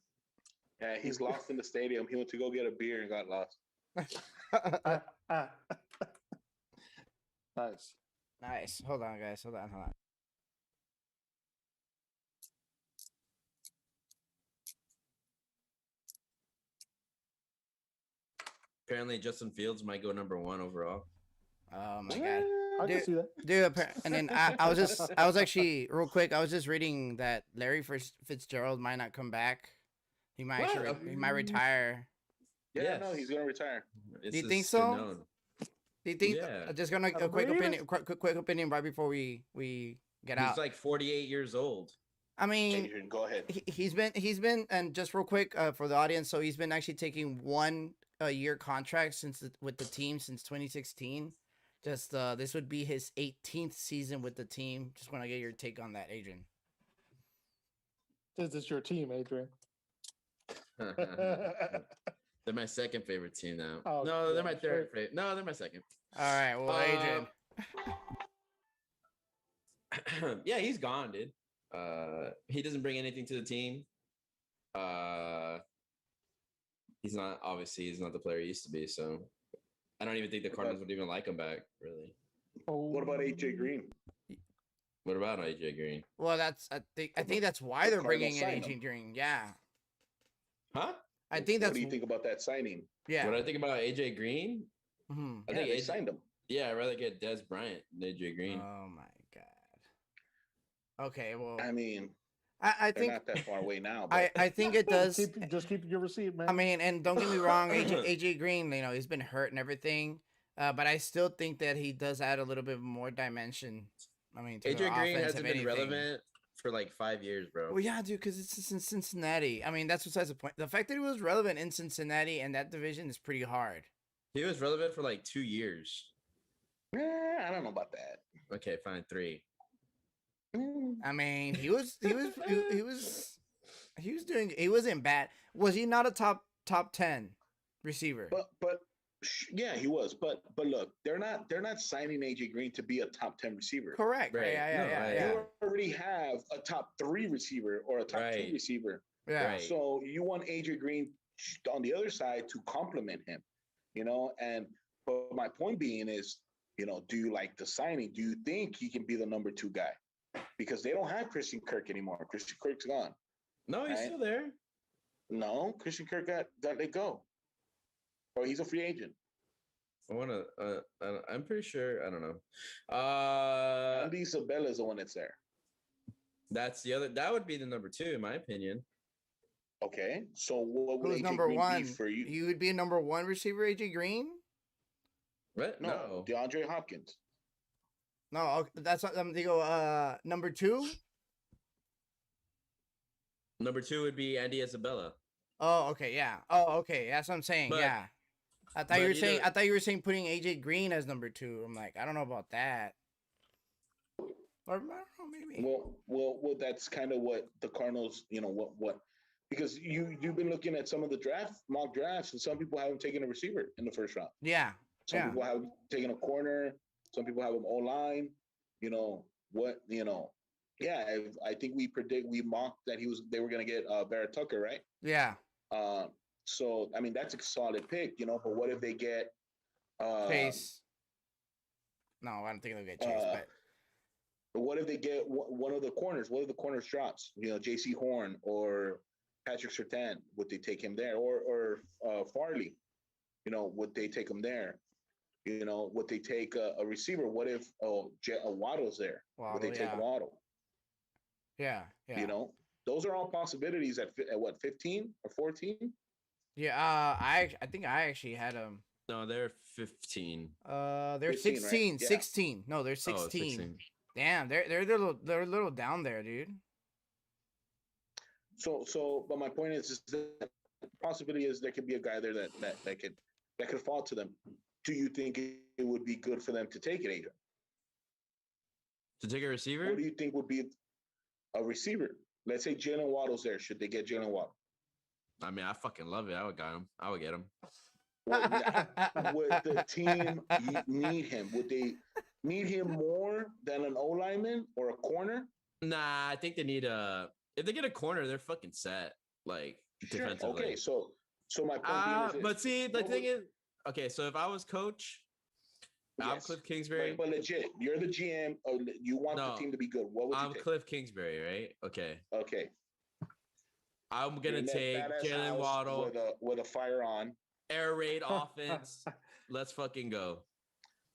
Yeah, he's lost in the stadium. He went to go get a beer and got lost. Nice. Nice. Hold on, guys. Hold on. Apparently, Justin Fields might go number 1 overall. Oh my god. I can see that. Dude, and then I was actually real quick. I was just reading that Larry Fitzgerald might not come back. He might actually, he might retire. Yeah, Yes. no, he's gonna retire. Do you think so? Do you think? Yeah. Just gonna a quick opinion right before we get out. He's like 48 years old. I mean, Adrian, go ahead. he's been and just real quick for the audience. So he's been actually taking 1 year contract with the team since 2016. Just this would be his 18th season with the team. Just want to get your take on that, Adrian. This is your team, Adrian. They're my second favorite team now. Oh, no, they're my yeah, third favorite. No, they're my second. All right, well, Adrian. Yeah, he's gone, dude. He doesn't bring anything to the team. He's not the player he used to be. So I don't even think the Cardinals would even like him back, really. What about AJ Green? What about AJ Green? Well, I think that's why they're bringing in Cardinals signed AJ Green. Yeah, Huh? I think that's What do you think about that signing? yeah. What I think about AJ Green? Mhm. I Yeah, think they AJ, signed him. yeah, I'd rather get Des Bryant than AJ Green. Oh my god. Okay, well, I mean, I they're think not that far away now. But I think it does. Just keep your receipt, man. I mean, and don't get me wrong, AJ Green, he's been hurt and everything, but I still think that he does add a little bit more dimension. I mean, to the AJ Green offense, hasn't if been anything. relevant for like 5 years, bro. Well, yeah, dude, because it's in Cincinnati. I mean, that's besides the point. The fact that he was relevant in Cincinnati and that division is pretty hard. He was relevant for like 2 years. I don't know about that. Okay, fine, 3. I mean, he wasn't bad. Was he not a top 10 receiver? But yeah, he was. But look, they're not signing AJ Green to be a top 10 receiver. Correct. Right. Yeah. You already have a top 3 receiver or a top 2 receiver. Yeah. Right. So you want AJ Green on the other side to complement him, but my point being is, do you like the signing? Do you think he can be the number 2 guy? Because they don't have Christian Kirk anymore. Christian Kirk's gone. No, he's Right. still there. No, Christian Kirk got let go. Or he's a free agent. I'm pretty sure. I don't know. Andy Isabella is the one that's there. That's the other. That would be the number 2, in my opinion. Okay, so what would Who's AJ number Green 1 be for you? You would be a number 1 receiver, AJ Green? What? No, DeAndre Hopkins. No, that's not. They go number 2. Number 2 would be Andy Isabella. Oh, okay, yeah. Oh, okay, that's what I'm saying. But- yeah, I thought you were saying. I thought you were saying putting AJ Green as number 2. I'm like, I don't know about that. Or I don't know, maybe. Well, that's kind of what the Cardinals, what because you've been looking at some of the mock drafts, and some people haven't taken a receiver in the first round. Yeah. Some people have taken a corner. Some people have an O-line. Yeah, I think we mocked that they were going to get Barrett Tucker, right? Yeah. So, I mean, that's a solid pick, but what if they get Chase? No, I don't think they'll get Chase, but what if they get one of the corners? What if the corners drops? J.C. Horn or Patrick Surtain, would they take him there? Or Farley, would they take him there? Would they take a receiver? What if Waddle's there? Would they take Waddle? Yeah. Those are all possibilities at what, 15 or 14? Yeah. I think I actually had them. No, they're 15. They're 15, 16. right? Yeah. 16. No, they're 16. Oh, 16. Damn, they're a little down there, dude. But my point is that the possibility is there could be a guy there that could fall to them. Do you think it would be good for them to take it, Adrian? To take a receiver? What do you think would be a receiver? Let's say Jalen Waddle's there. Should they get Jalen Waddle? I mean, I fucking love it. I would got him. I would get him. Well, would the team need him? Would they need him more than an O lineman or a corner? Nah, I think they need if they get a corner, they're fucking set. Like defensively. Okay, so my point is, but see, the thing is, okay, so if I was coach, I'm Cliff Kingsbury. But legit, you're the GM. You want the team to be good. What would you I'm take? Cliff Kingsbury, right? Okay. Okay. I'm gonna take Jalen Waddle with a fire on. Air raid offense. Let's fucking go.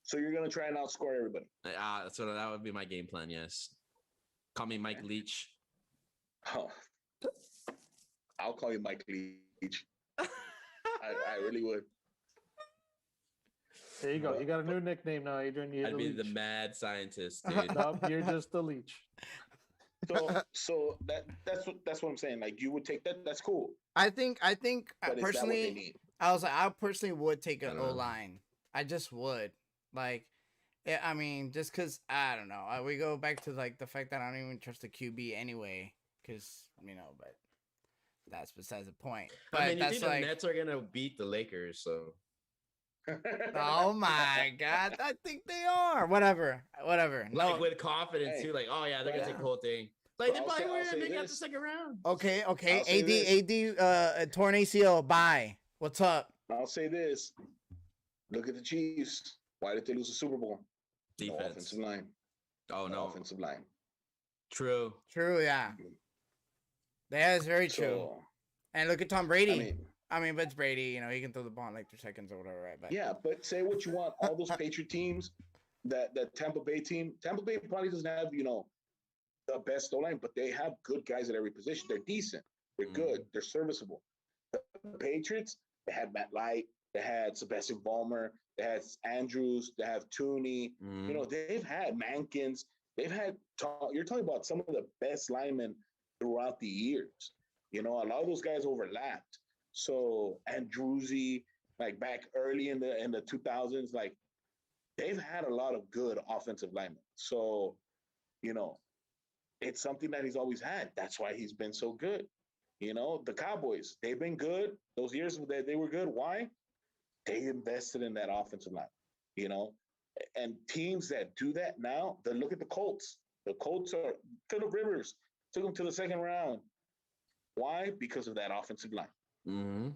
So you're gonna try and outscore everybody. So that would be my game plan. Yes. Call me Mike Leach. Oh, I'll call you Mike Leach. I really would. There you go. You got a new nickname now, Adrian. You're I'd be the leech. mad scientist, dude. No, you're just the leech. So that's what I'm saying. Like, you would take that. That's cool. I think But is that what they personally, need? I personally would take an I know. O line. I just would. Like, I mean, just because I don't know. We go back to like the fact that I don't even trust the QB anyway, because but that's besides the point. But I mean, you that's think the Nets are gonna beat the Lakers, so oh my god, I think they are. Whatever. like No. with confidence Hey. too. Like, oh yeah, they're gonna Yeah. take the whole thing. Like they I'll probably say- I'll were say making out the this. second round. Okay. I'll say AD torn ACL. Bye. What's up? I'll say this. Look at the Chiefs. Why did they lose the Super Bowl? No Defense. offensive line. Oh No no, offensive line. true. True. Yeah. That is very true. So, And look at Tom Brady. I mean, But it's Brady. He can throw the ball in like 3 seconds or whatever, right? But yeah, but say what you want. All those Patriot teams, that Tampa Bay team, Tampa Bay probably doesn't have, the best O-line, but they have good guys at every position. They're decent. They're good. They're serviceable. The Patriots, they had Matt Light. They had Sebastian Ballmer. They had Andrews. They have Tooney. They've had Mankins. They've had, you're talking about some of the best linemen throughout the years. A lot of those guys overlapped. So, Andrewsy, like back early in the 2000s, like they've had a lot of good offensive linemen. So, it's something that he's always had. That's why he's been so good. The Cowboys, they've been good. Those years that they were good. Why? They invested in that offensive line, and teams that do that now, they look at the Colts. The Colts are Phillip Rivers, took them to the second round. Why? Because of that offensive line. Mm-hmm.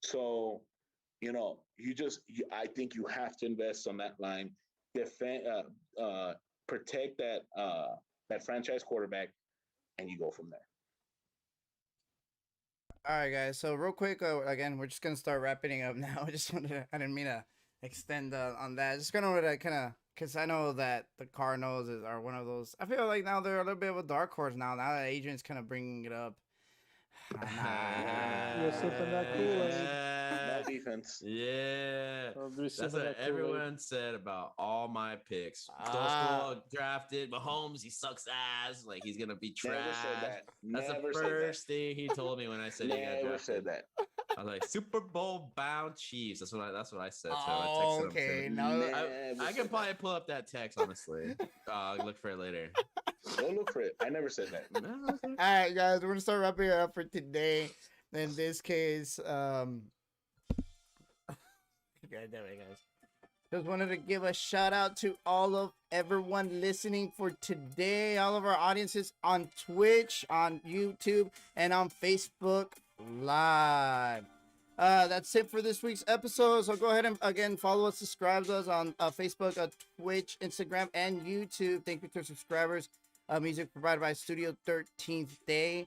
So, I think you have to invest on that line, defend, protect that franchise quarterback, and you go from there. all right, guys. So real quick, again, we're just gonna start wrapping up now. I didn't mean to extend on that. Just gonna kind of, because I know that the Cardinals are one of those. I feel like now they're a little bit of a dark horse now. Now that Adrian's kind of bringing it up. You're sipping that Kool-Aid. No defense. Yeah. That's That's what everyone said about all my picks. Stole drafted Mahomes. He sucks ass. Like he's gonna be trash. Never said that. That's Never the first thing he told me when I said he got Never drafted. said that. I was like Super Bowl bound Chiefs. That's what I said. So Oh, I texted okay. him. Now I can probably pull up that text honestly. I'll look for it later. Go look for it. I never said that. all right, guys, we're gonna start wrapping it up for today. In this case, God damn it, guys. Just wanted to give a shout out to everyone listening for today, all of our audiences on Twitch, on YouTube, and on Facebook Live. That's it for this week's episode. So go ahead and again follow us, subscribe to us on Facebook, Twitch, Instagram, and YouTube. Thank you to our subscribers. Music provided by Studio 13th Day.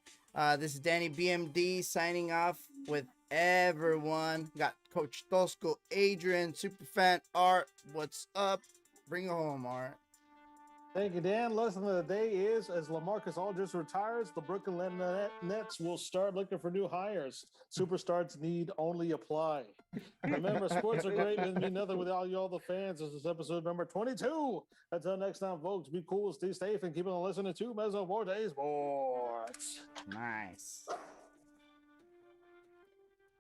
This is Danny BMD signing off with everyone. Got Coach Tosco, Adrian, Superfan, Art. What's up? Bring it home, Art. Thank you, Dan. Lesson of the day is as LaMarcus Aldridge retires, the Brooklyn Nets will start looking for new hires. Superstars need only apply. Remember, sports are great and mean nothing without you all the fans. This is episode number 22. Until next time, folks, be cool, stay safe, and keep on listening to Mezzo Forte Sportz. Nice.